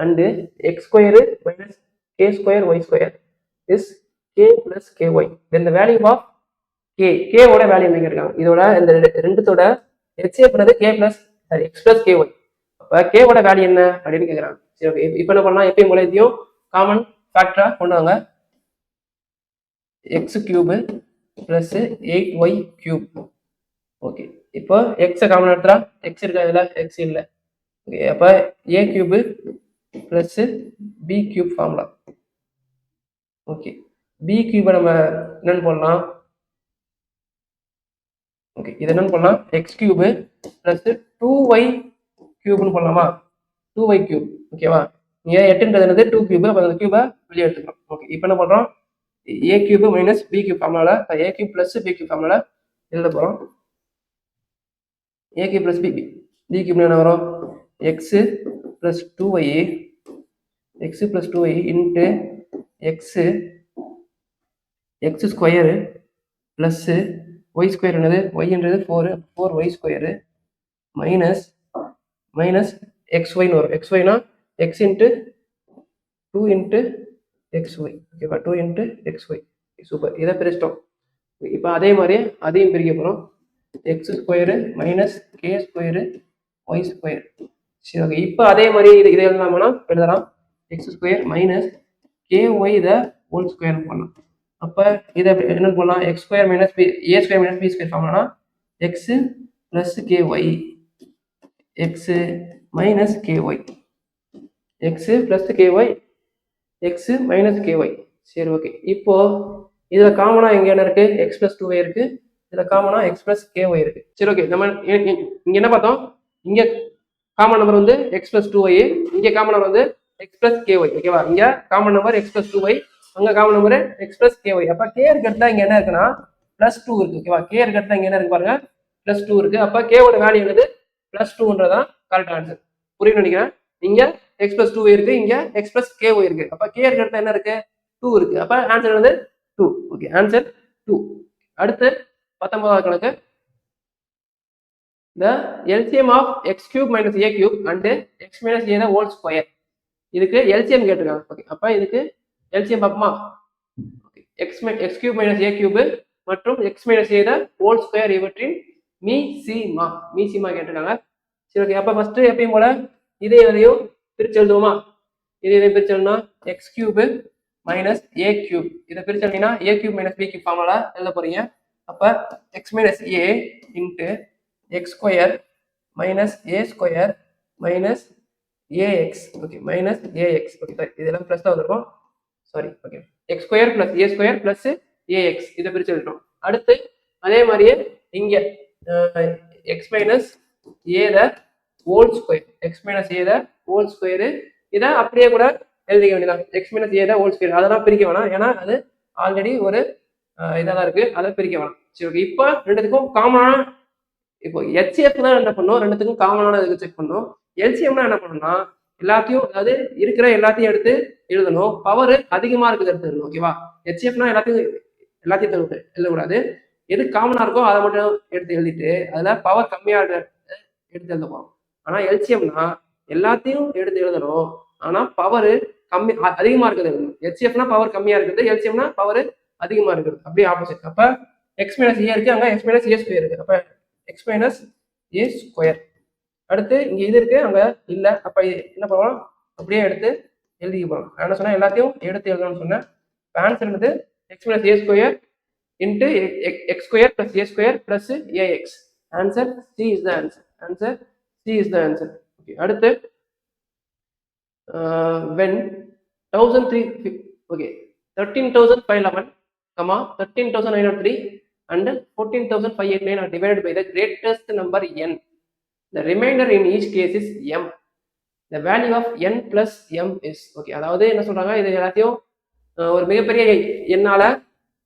and x square minus k square y square is k plus ky, then the value of k ஓட value என்ன கேட்காங்க? இதோட இந்த ரெண்டுத்தோட HCF பண்ணது k plus x plus ky. அப்ப k ஓட value என்ன அப்படின்னு கேட்கறாங்க. சரி, ஓகே, இப்போ என்ன பண்ணலாம்? எப்பயும் போல இதையும் காமன் ஃபேக்டரா கொண்டு வாங்க. x cube plus 8y cube. Okay, இப்போ x காமன் எடுத்துறா. x இருக்கா இதுல? x இல்ல. ஓகே, அப்ப a cube plus b cube formula. Okay, b கியூபை நம்ம என்னன்னு போடலாம்? ஓகே, இது என்னன்னு போடலாம்? x கியூப் பிளஸ் 2y கியூப்னு போடலாமா? 2y cube. ஓகேவா, இங்க 8ன்றது என்னது? 2 கியூப். அப்ப அந்த கியூபை வெளியே எடுத்துக்கலாம். ஓகே, இப்போ என்ன பண்றோம்? a cube minus b cube ஃபார்முலால a cube plus b cube ஃபார்முலால எழுத போறோம். a cube plus b cube என்ன வரும்? x plus 2y x plus 2y into x square plus y square என்னது ஒய்ன்றது 4y மைனஸ் xyன்னு வரும். xyனா எக்ஸ் இன்ட்டு 2 இன்ட்டு xy ஓகேவா, 2 இன்ட்டு xy. சூப்பர், இதை பிரிச்சிட்டோம். இப்போ அதே மாதிரி அதையும் பிரிக்க போகிறோம். X square minus K square y square. சரி ஓகே, இப்போ அதே மாதிரி இதை எழுதலாம்னா எழுதலாம். X square minus K y இதை ஹோல் ஸ்கொயர் பண்ணலாம். அப்போ இதை என்ன பண்ணலாம், x square minus A square minus B square ஃபார்ம்னா x plus K y x minus K y x plus K y x minus K y. சரி okay, இப்போ இதில் காமனாக எங்கே என்ன இருக்குது, எக்ஸ் ப்ளஸ் 2y இருக்குது. இதில் காமனாக எக்ஸ் ப்ளஸ் கேஒய் இருக்குது. சரி ஓகே, நம்ம இங்கே என்ன பார்த்தோம், இங்கே காமன் நம்பர் வந்து எக்ஸ் ப்ளஸ் 2y, இங்கே காமன் நம்பர் வந்து எக்ஸ் ப்ளஸ் கேஒய். ஓகேவா, இங்கே common number X plus 2y, அங்கே common number X plus KY. அப்போ கே இருக்கிறதுல இங்கே என்ன இருக்குன்னா ப்ளஸ் 2 இருக்குது. ஓகேவா, கே இருக்கிறதுல இங்கே என்ன இருக்கு பாருங்க, ப்ளஸ் 2 இருக்குது. அப்போ கேவோட வேல்யூ என்னது ப்ளஸ் 2ன்றதான் கரெக்ட் ஆன்சர். புரியுன்னு நினைக்கிறேன். இங்கே எக்ஸ் ப்ளஸ் 2y இருக்கு, இங்கே எக்ஸ் ப்ளஸ் கேஒய் இருக்கு. அப்போ கே இருக்கிறதுல என்ன இருக்கு 2 இருக்கு. அப்போ ஆன்சர் வந்து 2. Okay, answer 2. அடுத்து 19வது கணக்கு. The LCM of x cube minus a cube and x minus a the whole square. இதுக்கு LCM கேட்டிருக்காங்க. ஓகே, அப்ப இதுக்கு LCM பார்ப்போமா. x cube minus a cube மற்றும் x minus a the whole square இவற்றின் மீசிமா கேட்டிருக்காங்க. சரி ஓகே, அப்ப ஃபர்ஸ்ட் எப்பயும் போல இதையும் பிரிச்சு எழுதுவோமா. இதையும் பிரிச்சு எழுதுனா x cube minus a cube, இதை பிரிச்சு எழுதினா a cube minus b cube formula எழுத போறீங்க. அப்ப x minus a into x square minus a square minus ax. Okay, minus ax. Okay, இதெல்லாம் பிளஸ் தான் வந்திருக்கும், sorry. Okay, x square plus a square plus ax, இதை பிரிச்சு எழுதிட்டோம். அடுத்து அதே மாதிரியே இங்க x minus a the whole square, x minus a the whole square, இதை அப்படியே கூட எழுதிக்க வேண்டியதான். x minus a the whole square அதெல்லாம் பிரிக்க வேணாம், ஏன்னா அது ஆல்ரெடி ஒரு இதாக இருக்கு, அதை பிரிக்க வேணாம். சரி ஓகே, இப்போ ரெண்டுத்துக்கும் காமனான, இப்போ ஹெச்எஃப் தான் என்ன பண்ணோம், ரெண்டுத்துக்கும் காமனான இதுக்கு செக் பண்ணோம். எல்சிஎம்னா என்ன பண்ணணும்னா எல்லாத்தையும், அதாவது இருக்கிற எல்லாத்தையும் எடுத்து எழுதணும். பவர் அதிகமா இருக்குது எடுத்து எழுதணும். ஓகேவா, ஹெச்எஃப்னா எல்லாத்தையும் எழுதக்கூடாது. எது காமனா இருக்கோ அதை மட்டும் எடுத்து எழுதிட்டு அதுல பவர் கம்மியா எடுத்து எழுத போறோம். ஆனா எல்சிஎம்னா எல்லாத்தையும் எடுத்து எழுதணும், ஆனா பவர் கம்மி அதிகமா இருக்குது எழுதணும். ஹெச்எஃப்னா பவர் கம்மியா இருக்குது, எல்சிஎம்னா பவர் அதிகமா இருக்குது, அப்படியே ஆப்போசிட். அப்ப எக்ஸ் மைனஸ் ஏ இருக்கு, அங்க எக்ஸ் மைனஸ் ஏ ஸ்கொயர் இருக்கு. அப்ப x minus a square. அடுத்து இங்க இது இருக்கு, அங்க இல்ல. அப்ப என்ன பண்ணுவோம், அப்படியே எடுத்து எழுதிக்க போறோம். என்ன சொன்னா எல்லாத்தையும் எடுத்து எழுதணும்னு சொன்னேன். ஆன்சர் வந்து x minus a square into x square plus a square plus ax. Answer C is the answer. Answer C is the answer. Okay, அடுத்து when 13,511, 13,903 and 14,589 are divided by the greatest number n. The remainder in each case is m. The value of n plus m is. Okay, அதாவது என்ன சொல்றாங்க, இது எல்லாத்தையும் ஒரு மிகப்பெரிய எண்ணால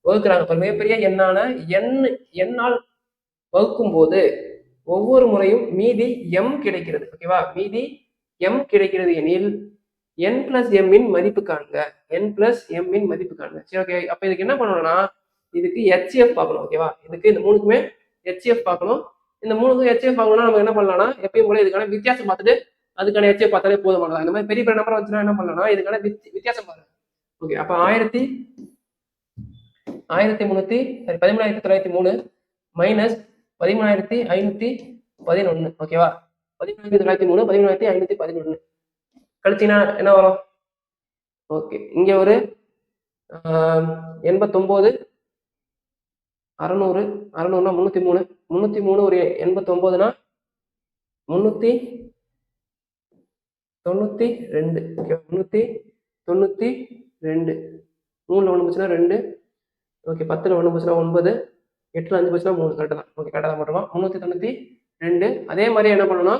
வகுக்கிறாங்க. ஒரு மிகப்பெரிய எண்ணான எண்ணால் வகுக்கும் போது ஒவ்வொரு முறையும் மீதி m கிடைக்கிறது. ஓகேவா, மீதி m கிடைக்கிறது எனில் n plus m இன் மதிப்பு காண்க. n plus m இன் மதிப்பு காண்க. சரி ஓகே, அப்ப இதுக்கு என்ன பண்ணணும்னா இதுக்கு HCF பார்க்கணும். ஓகேவா, இதுக்கு இந்த மூணுக்குமே HCF பார்க்கணும். இந்த மூணுக்கும் HCF பார்க்கணும்னா நம்ம என்ன பண்ணலாம்னா எப்பயும் போல இதுக்கான வித்தியாசம் பார்த்துட்டு அதுக்கான HCF பார்த்தாலே போதுமானதா. இந்த மாதிரி பெரிய பெரிய நம்பர் வச்சுன்னா என்ன பண்ணலாம்னா இதுக்கான வித்தியாசம் பாருங்க. ஓகே, அப்ப 13,903 மைனஸ் 13,511. ஓகேவா, 13,903 13,511 கழிச்சிங்கன்னா என்ன வரும். ஓகே, இங்க ஒரு 89 600 600னா 303 303 ஒரு 89னா 392. ஓகே, 392. 3ல 1 போச்சுன்னா 2. ஓகே, 10ல 1 போச்சுன்னா 9, 8ல 5 போச்சுன்னா 3. கரெக்டாக தான். ஓகே, கரெக்டாக தான் போட்டுருவோம். 392. அதே மாதிரி என்ன பண்ணணும்னா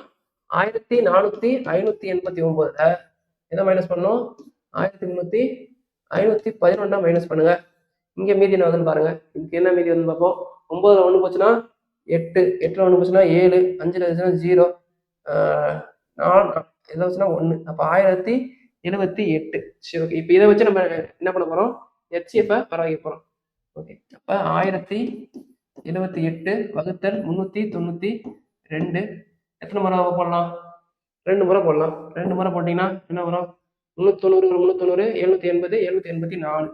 14,589 எதை மைனஸ் பண்ணணும், 13,511 மைனஸ் பண்ணுங்க. இங்க மீதி என்ன வருதுன்னு பாருங்க. இதுக்கு என்ன மீதி வந்து பார்ப்போம். 9ல 1 போச்சுன்னா 8, 8ல 1 போச்சுன்னா 7, 5ல 0, 4 இதில் வச்சுன்னா 1. அப்போ 1492 78. சரி ஓகே. இப்போ இதை வச்சு நம்ம என்ன பண்ண போகிறோம், ஹெச்சிஎஃப்பை பரவாயிக்க போகிறோம். ஓகே, அப்போ 1078 வகுத்தல் 392 எத்தனை முறை போடலாம், 2 முறை போடலாம். 2 முறை போட்டிங்கன்னா என்ன வரும், 390 390 780 784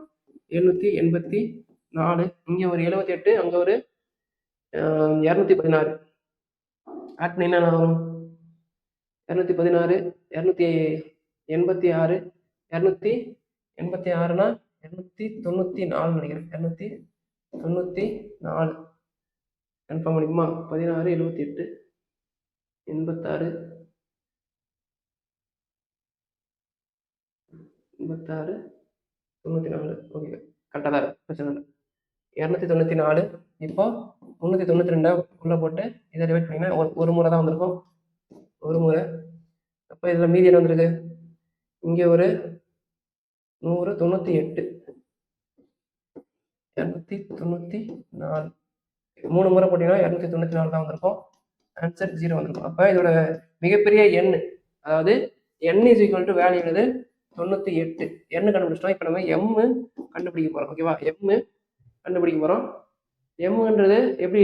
784. இங்கே ஒரு 78, அங்கே ஒரு 216 ஆட் பண்ணி என்ன வரும், 216 286 286னா 294 நினைக்கிறேன். 294 கன்ஃபார்ம் பண்ணிக்குமா, 16 78 86 86 94. ஓகே, கரெக்டாக தான் இருக்கு, பிரச்சனை இல்லை. 294. இப்போ 392 உள்ள போட்டு இதை டிவைட் பண்ணிங்கன்னா ஒரு முறை தான் வந்திருக்கும், ஒரு முறை. அப்போ இதில் மீதி என்ன வந்திருக்கு, இங்கே ஒரு 198 294. 3 முறை போட்டிங்கன்னா 294 தான் வந்திருக்கும். ஆன்சர் 0 வந்திருக்கும். அப்போ இதோட மிகப்பெரிய எண், அதாவது n is equal to value என்னது 98. n கண்டுபிடிச்சிட்டோம். இப்போ நம்ம m கண்டுபிடிக்க போகிறோம். ஓகேவா, m கண்டுபிடிக்க போகிறோம். mன்றது எப்படி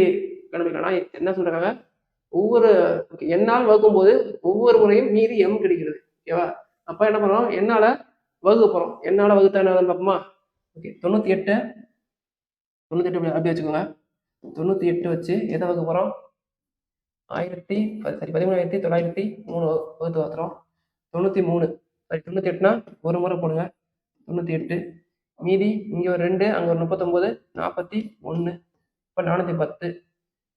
கண்டுபிடிக்கலாம்னா, என்ன சொல்கிறாங்க, ஒவ்வொரு என்னால் வகுக்கும் போது ஒவ்வொரு முறையும் மீதி m கிடைக்கிறது. ஓகேவா, அப்போ என்ன பண்ணுறோம், என்னால் வகுக்க போகிறோம். என்னால் வகுத்தா என்ன பார்ப்போமா. ஓகே, 98 அப்படி வச்சுக்கோங்க. 98 வச்சு எதை வகுக்க போகிறோம், 13,903 வகுத்து பார்த்துறோம். 93 98னா ஒரு முறை போடுங்க, 98. மீதி இங்கே ஒரு 2, அங்கே ஒரு 39, 41. இப்போ 410.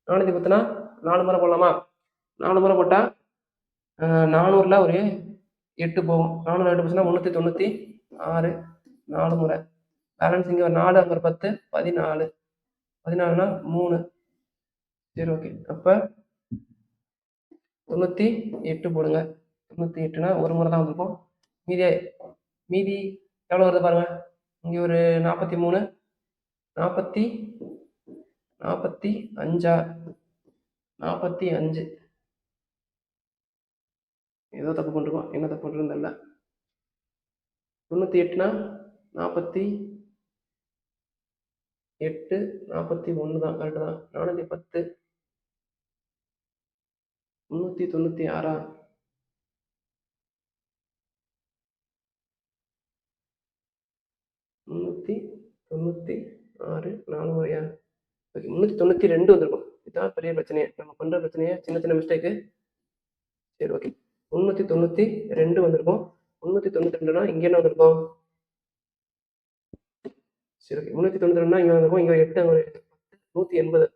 410னா 4 முறை போடலாமா, 4 முறை போட்டால் 400ல் ஒரு 8 போகும். 400 8 போச்சுன்னா 396. 4 முறை. பேலன்ஸ் இங்கே ஒரு 4, அங்கே ஒரு 10, 14. 14னா 3. சரி ஓகே. அப்போ 98 போடுங்க. 98னா ஒரு முறை தான் வந்திருக்கும். மீதி எவ்வளோ வருது பாருங்க, இங்கே ஒரு 43, 45. ஏதோ தப்பு பண்ணிருக்கோம், என்ன தப்பு பண்ணுறதுன்னு தெரியல. 98னா 48, 41 தான், கரெக்டு தான். 410 396. 396 4 முறையா, ஓகே 392 வந்திருக்கும். இதுதான் பெரிய பிரச்சனையே, நம்ம பண்ணுற பிரச்சனையே சின்ன சின்ன மிஸ்டேக்கு. சரி ஓகே, 392 வந்திருக்கும். 392னா இங்கே என்ன வந்திருக்கும், சரி ஓகே 392னா இங்கே வந்திருக்கும். இங்கே 8, அங்கே 180,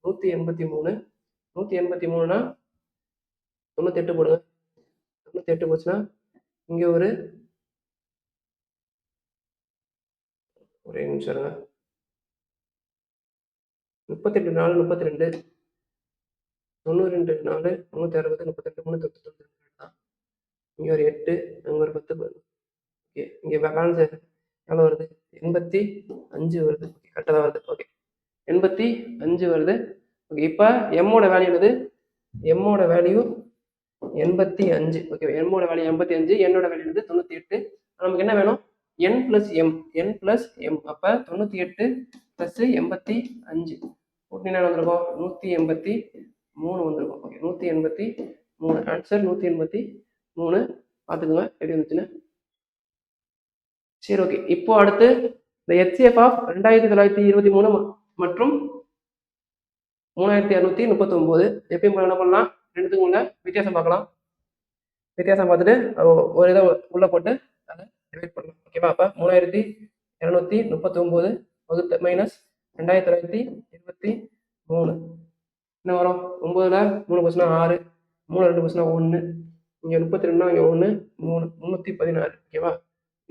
183. 183னா 98 போடுங்க. 98 போச்சுன்னா இங்கே ஒரு நிமிஷம் இருங்க. 38 4 32, 92 4 360 32 392 தான். இங்கே ஒரு 8, அங்கே ஒரு 10. ஓகே, இங்கே பேலன்ஸ் எவ்வளோ வருது, 85 வருது. கரெக்டாக தான் வருது. ஓகே, 85 வருது. ஓகே, இப்போ எம்மோட வேல்யூ என்னது, எம்மோட வேல்யூ 85. ஓகே, எம்மோட வேல்யூ 85, என்னோட வேல்யூ என்னது 98. நமக்கு என்ன வேணும், n + m. அப்போ 98 + 85 கூட்டினா வந்திருக்கும் 183 வந்திருக்கும். ஓகே, 183. ஆன்சர் 183. பார்த்துக்கோங்க எப்படி வந்துச்சுன்னு. சரி ஓகே, இப்போ அடுத்து இந்த HCF ஆஃப் 2923 மற்றும் 3639. எப்பயும் என்ன பண்ணலாம், ரெண்டுத்துக்கும் உள்ள வித்தியாசம் பார்க்கலாம். வித்தியாசம் பார்த்துட்டு ஒரு இதை உள்ள போட்டு அதை டிவைட் பண்ணலாம். ஓகேவா, அப்போ 3239 வகுத்து மைனஸ் 2923 என்ன வரும், 9ல் 3 போச்சுன்னா 6, 3 2 போச்சுன்னா 1, இங்கே 32னா இங்கே 1 3, 316. ஓகேவா,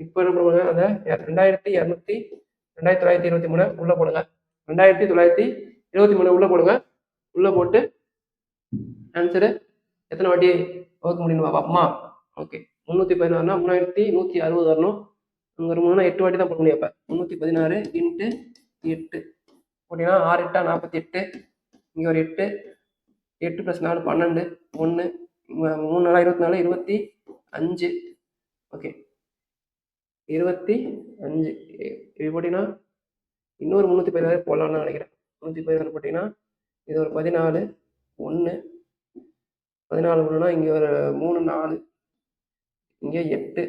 இப்போ என்ன பண்ணுவாங்க, அதை 2923 உள்ள போடுங்க. 2923 உள்ள போடுங்க. உள்ள போட்டு ஆன்சரு எத்தனை வாட்டி வகுக்க முடியும் பார்ப்போமா. ஓகே, 316னா 3160 வரணும். அங்கே ஒரு 3னா 8 வாட்டி தான் போட முடியும். அப்போ 316 × 8 போட்டிங்கன்னா 6 8 48. இங்கே ஒரு 8, 8 + 4 12, 1 3 4 24 25. ஓகே, 25 இது போட்டிங்கன்னா இன்னொரு 316 போடலாம்னு நினைக்கிறேன். 316 போட்டிங்கன்னா இது ஒரு 14 1 14 ஒன்றுனா இங்கே ஒரு 3 4 இங்கே 8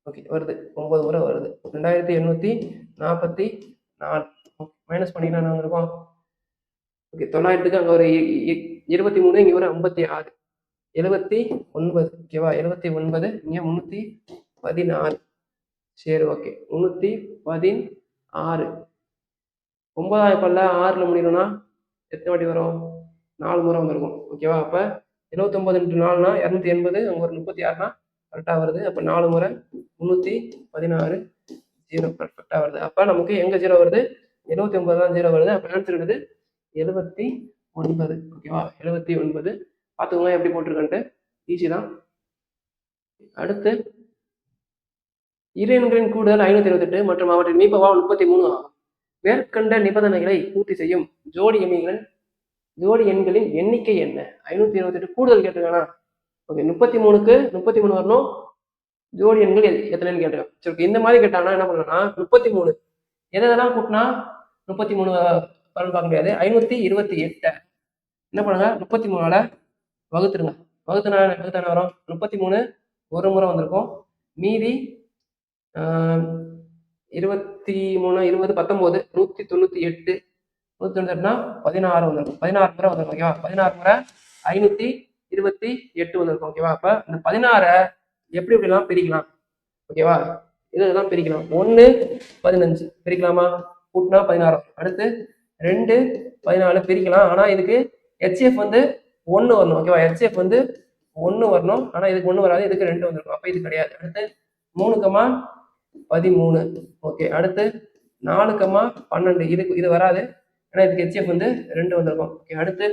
ஓகே வருது 9 முறை வருது 2844 மைனஸ் பண்ணிங்கன்னா என்ன வந்திருக்கும்? ஓகே 900க்கு அங்கே ஒரு 23 இங்கே ஒரு 56 79 ஓகேவா 79 இங்கே 316 சரி ஓகே 316 9ஆவது பல்ல 6ல் முடியணும்னா எத்தனை வாட்டி வரும்? 4 முறை வந்திருக்கும் ஓகேவா. அப்போ 79 × 4னா 280 அங்கே ஒரு 36னா கரெக்டாக வருது. அப்போ 4 முறை 316 0 பர்ஃபெக்டாக வருது. அப்போ நமக்கு எங்கே 0 வருது? 79 தான் 0 வருது. அப்போ ஆன்சர் வருது 79 ஓகேவா. 79 பார்த்துக்கோங்க எப்படி போட்டிருக்கன்ட்டு ஈஸி தான். அடுத்து இரு எண்களின் கூடுதல் 528 மற்றும் அவற்றின் மீபவா 33 ஆகும். மேற்கண்ட நிபந்தனைகளை பூர்த்தி செய்யும் ஜோடி எண்களின் எண்ணிக்கை என்ன? 528 கூடுதல் கேட்டிருக்கானா? ஓகே 33க்கு 33 வரணும். ஜோடி எண்கள் எத்தனைன்னு கேட்டிருக்கான். சரி இந்த மாதிரி கேட்டாங்கன்னா என்ன பண்ணலாம்னா 33 எதெல்லாம் கூட்டினா 33 வரணும் பார்க்க முடியாது. 528 என்ன பண்ணுங்க 33ஆல வகுத்துருங்க. வகுத்தான வரும் 33 ஒரு முறை வந்திருக்கும். மீதி 23 20 19 198 198னா 16 வந்திருக்கும். 16 முறை வந்திருக்கும் ஓகேவா. 16 முறை 528 வந்திருக்கும் ஓகேவா. அப்ப இந்த 16 எப்படிலாம் பிரிக்கலாம் ஓகேவா. இதெல்லாம் பிரிக்கலாம். 1 15 பிரிக்கலாமா? கூட்டினா 16. அடுத்து 2 14 பிரிக்கலாம். ஆனா இதுக்கு HCF வந்து 1 வரணும் ஓகேவா. HCF வந்து 1 வரணும். ஆனா இதுக்கு 1 வராது. இதுக்கு 2 வந்திருக்கும். அப்ப இது கிடையாது. அடுத்து 3,13 ஓகே. அடுத்து 4,12 இது வராது. ஏன்னா இதுக்கு HCF வந்து 2 வந்திருக்கும் ஓகே. அடுத்து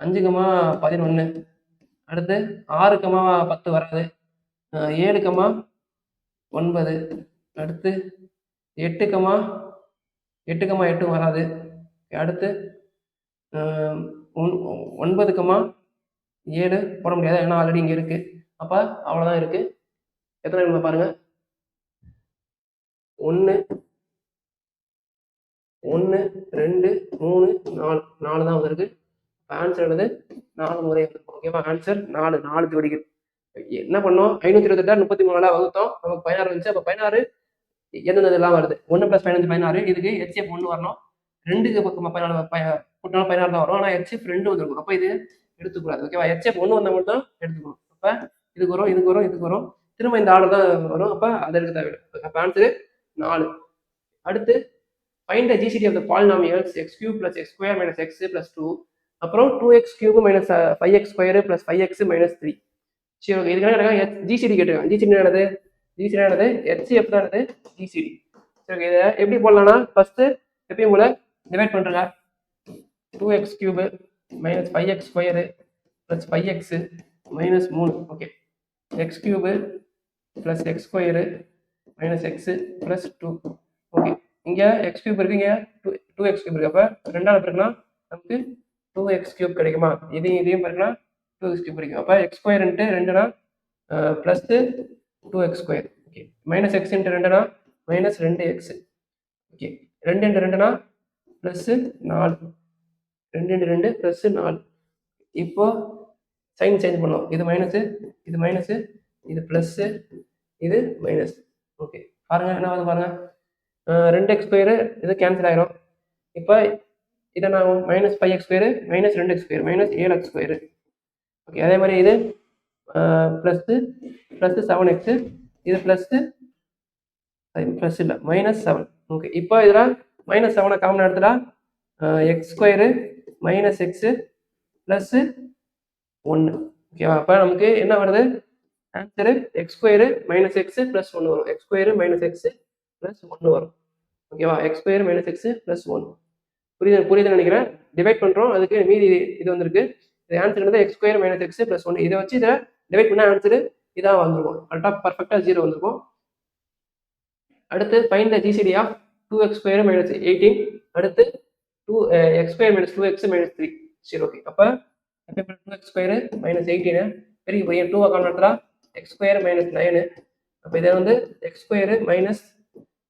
5,11 அடுத்து 6,10 வராது. 7,9 அடுத்து 8,8 வராது. அடுத்து 9,7 போட முடியாது ஏன்னா ஆல்ரெடி இங்கே இருக்கு. அப்ப அவ்வளோதான் இருக்கு. எத்தனை பாருங்க 1 1 2 3 4 தான் வந்திருக்கு. ஆன்சர் என்னது 4 முறை ஓகேவா. ஆன்சர் 4 ஜோடிகள். என்ன பண்ணோம் 528 33 வகுத்தோம். நமக்கு 16 வந்துச்சு. அப்போ 16 எந்தெல்லாம் வருது? 1 + 15 16. இதுக்கு HCF 1 வரணும். 2க்கு பக்கம் 14 கூட்டினாலும் 16 தான் வரும். ஆனால் HCF 2 வந்துருக்கும். அப்போ இது எடுத்துக்கூடாது ஓகேவா. HCF 1 வந்தால் மட்டும் தான் எடுத்துக்கணும். அப்போ இதுக்கு வரும். திரும்ப இந்த ஆர்டர் தான் வரும். அப்போ அதை எடுக்க தேவையில்லை. அப்போ ஆன்சரு 4. அடுத்து find the GCD of the polynomials x³ + x² - x + 2 அப்புறம் 2x³ - 5x² + 5x - 3. சரி ஓகே. இதுக்கான GCD கேட்டிருக்காங்க. GCD என்னது? HCF தான் என்னது GCD. சரி ஓகே. இதை எப்படி போடலாம்னா ஃபர்ஸ்ட் எப்பயும் போல டிவைட் பண்றேங்க. 2x³ - 5x² + 5x - 3 okay. x³ + x² - x + 2 okay. இங்க x³ இருக்கு, இங்க 2x³ இருக்கு. அப்ப ரெண்டாவது பெருக்கினா நமக்கு 2x³ கிடைக்குமா? இதையும் பெருக்கினா 2x³ கிடைக்கும். அப்ப x² × 2னா + 2x² okay. -x × 2னா -2x okay. 2 × 2னா +4 2 × 2 +4. இப்போ சைன் சேஞ்ச் பண்ணோம். இது மைனஸ், இது மைனஸ், இது பிளஸ், இது மைனஸ் ஓகே. பாருங்க என்ன ஆகுது பாருங்க. 2x² இது கேன்சல் ஆயிரும். இப்போ இதை நான் -5x² -2x² -7x² ஓகே. அதே மாதிரி இது ++ 7x இது ++ இல்லை -7 ஓகே. இப்போ இதில் -7 காமன் எடுத்துட்டா x² - x + 1 ஓகேவா. அப்போ நமக்கு என்ன வருது? ஆன்சரு x² - x + 1 வரும். x² - x + 1 வரும் ஓகேவா. x² - x + 1 புரியுதுன்னு நினைக்கிறேன். டிவைட் பண்றோம். அதுக்கு மீதி இது வந்திருக்கு. இது ஆன்சர் என்னது? x² - x + 1. இதை வச்சு இதை டிவைட் பண்ண ஆன்சரு இதான் வந்திருக்கும். கரெக்டாக பர்ஃபெக்டாக 0 வந்திருக்கும். அடுத்து find the GCD of 2x² - 18. அடுத்து x² - 2x - 3. சரி ஓகே. அப்போ அப்போ 2x ஸ்கொயரு மைனஸ் 18 பெருக்கி போய் 2 காமன் எடுத்தா எக்ஸ் ஸ்கொயர் மைனஸ் 9. அப்போ இதை வந்து எக்ஸ் ஸ்கொயரு மைனஸ்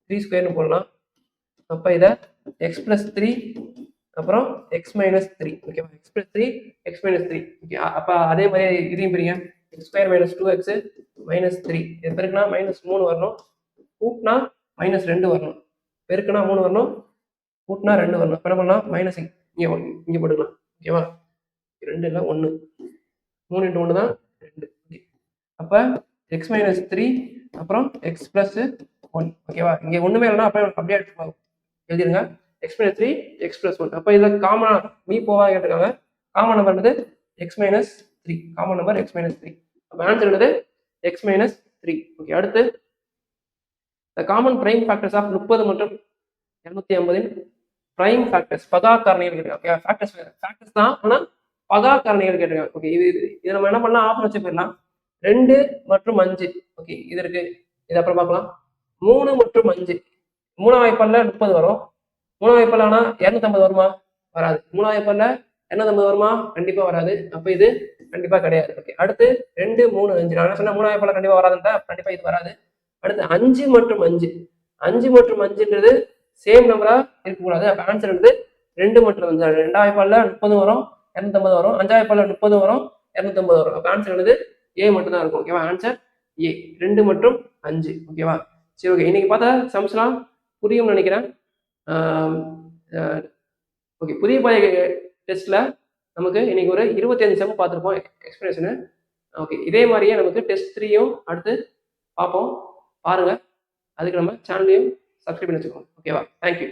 3 ஸ்கொயர்னு போடலாம். அப்போ இதை எக்ஸ் ப்ளஸ் 3 அப்புறம் எக்ஸ் மைனஸ் 3 ஓகேவா, x plus 3 x minus 3 okay. அப்போ அதே மாதிரி இதையும் பிரிங்க, x square minus 2x minus 3 இது பெருக்குனா மைனஸ் 3 வரணும், கூட்டினா மைனஸ் 2 வரணும், பெருக்குனா 3 வரணும், கூட்டினா 2 வரணும். அப்போ என்ன பண்ணலாம், மைனஸ் இங்கே போட்டுக்கலாம் ஓகேவா. 2 இல்லை 1, 3 × 1 தான் 2 ஓகே. அப்போ எக்ஸ் மைனஸ் 3 அப்புறம் எக்ஸ் ப்ளஸ் 1 ஓகேவா. இங்கே ஒன்றுமே இல்லைனா அப்போ அப்படியே எழுதிருங்க, எக்ஸ் மைனஸ் 3 எக்ஸ் ப்ளஸ் 1. அப்போ இதில் காமனாக மீ போவா கேட்டிருக்காங்க. காமன் நம்பர் என்னது X minus 3, common number X minus 3. அப்போ ஆன்சர் என்னது எக்ஸ் மைனஸ் 3 ஓகே. அடுத்து the common prime factors of 30 மற்றும் 250 பிரைம் ஃபேக்டர்ஸ் பகா காரணிகள் கேட்டிருக்காங்க. ஓகே, ஃபேக்டர்ஸ் தான் ஆனால் பகா காரணிகள் கேட்டிருக்காங்க. ஓகே, இது நம்ம என்ன பண்ணலாம், ஆஃப் வச்சு போயிடலாம். 2 மற்றும் 5 ஓகே, இது இருக்கு, இது அப்புறம் பார்க்கலாம். 3 மற்றும் 5 3ஆம் வாய்ப்பால்ல 30 வரும், 3ஆம் வாய்ப்பால் ஆனால் 250 வருமா, வராது. 3ஆம் வாய்ப்பால்ல 250 வருமா, கண்டிப்பா வராது. அப்போ இது கண்டிப்பா கிடையாது. ஓகே, அடுத்து 2, 3, 5 நான் என்ன சொன்ன 3ஆம் வாய்ப்பால்ல கண்டிப்பா வராதுன்றா, கண்டிப்பா இது வராது. அடுத்து 5 மற்றும் 5 5 மற்றும் 5ன்றது சேம் நம்பரா இருக்கக்கூடாது. அப்போ ஆன்சர் வந்து 2 மற்றும் 5. 2ஆம் வாய்ப்பால்ல 30 வரும், 250 வரும், 5ஆம் வாய்ப்பால்ல 30 வரும், 250 வரும். அப்போ ஆன்சர் வந்து ஏ மட்டும் தான் இருக்கும் ஓகேவா. ஆன்சர் ஏ, 2 மற்றும் 5 ஓகேவா. சரி ஓகே, இன்னைக்கு பார்த்தா சம்ஸ்லாம் புரியும்னு நினைக்கிறேன். ஓகே, புதிய பாதை டெஸ்ட்ல நமக்கு இன்னைக்கு ஒரு 25 சம் பார்த்துருப்போம் எக்ஸ்பிளனேஷனு. ஓகே, இதே மாதிரியே நமக்கு டெஸ்ட் 3யும் அடுத்து பார்ப்போம், பாருங்க. அதுக்கு நம்ம சேனலையும் சப்ஸ்கிரைப் பண்ணி வச்சுக்கோங்க ஓகேவா. தேங்க்யூ.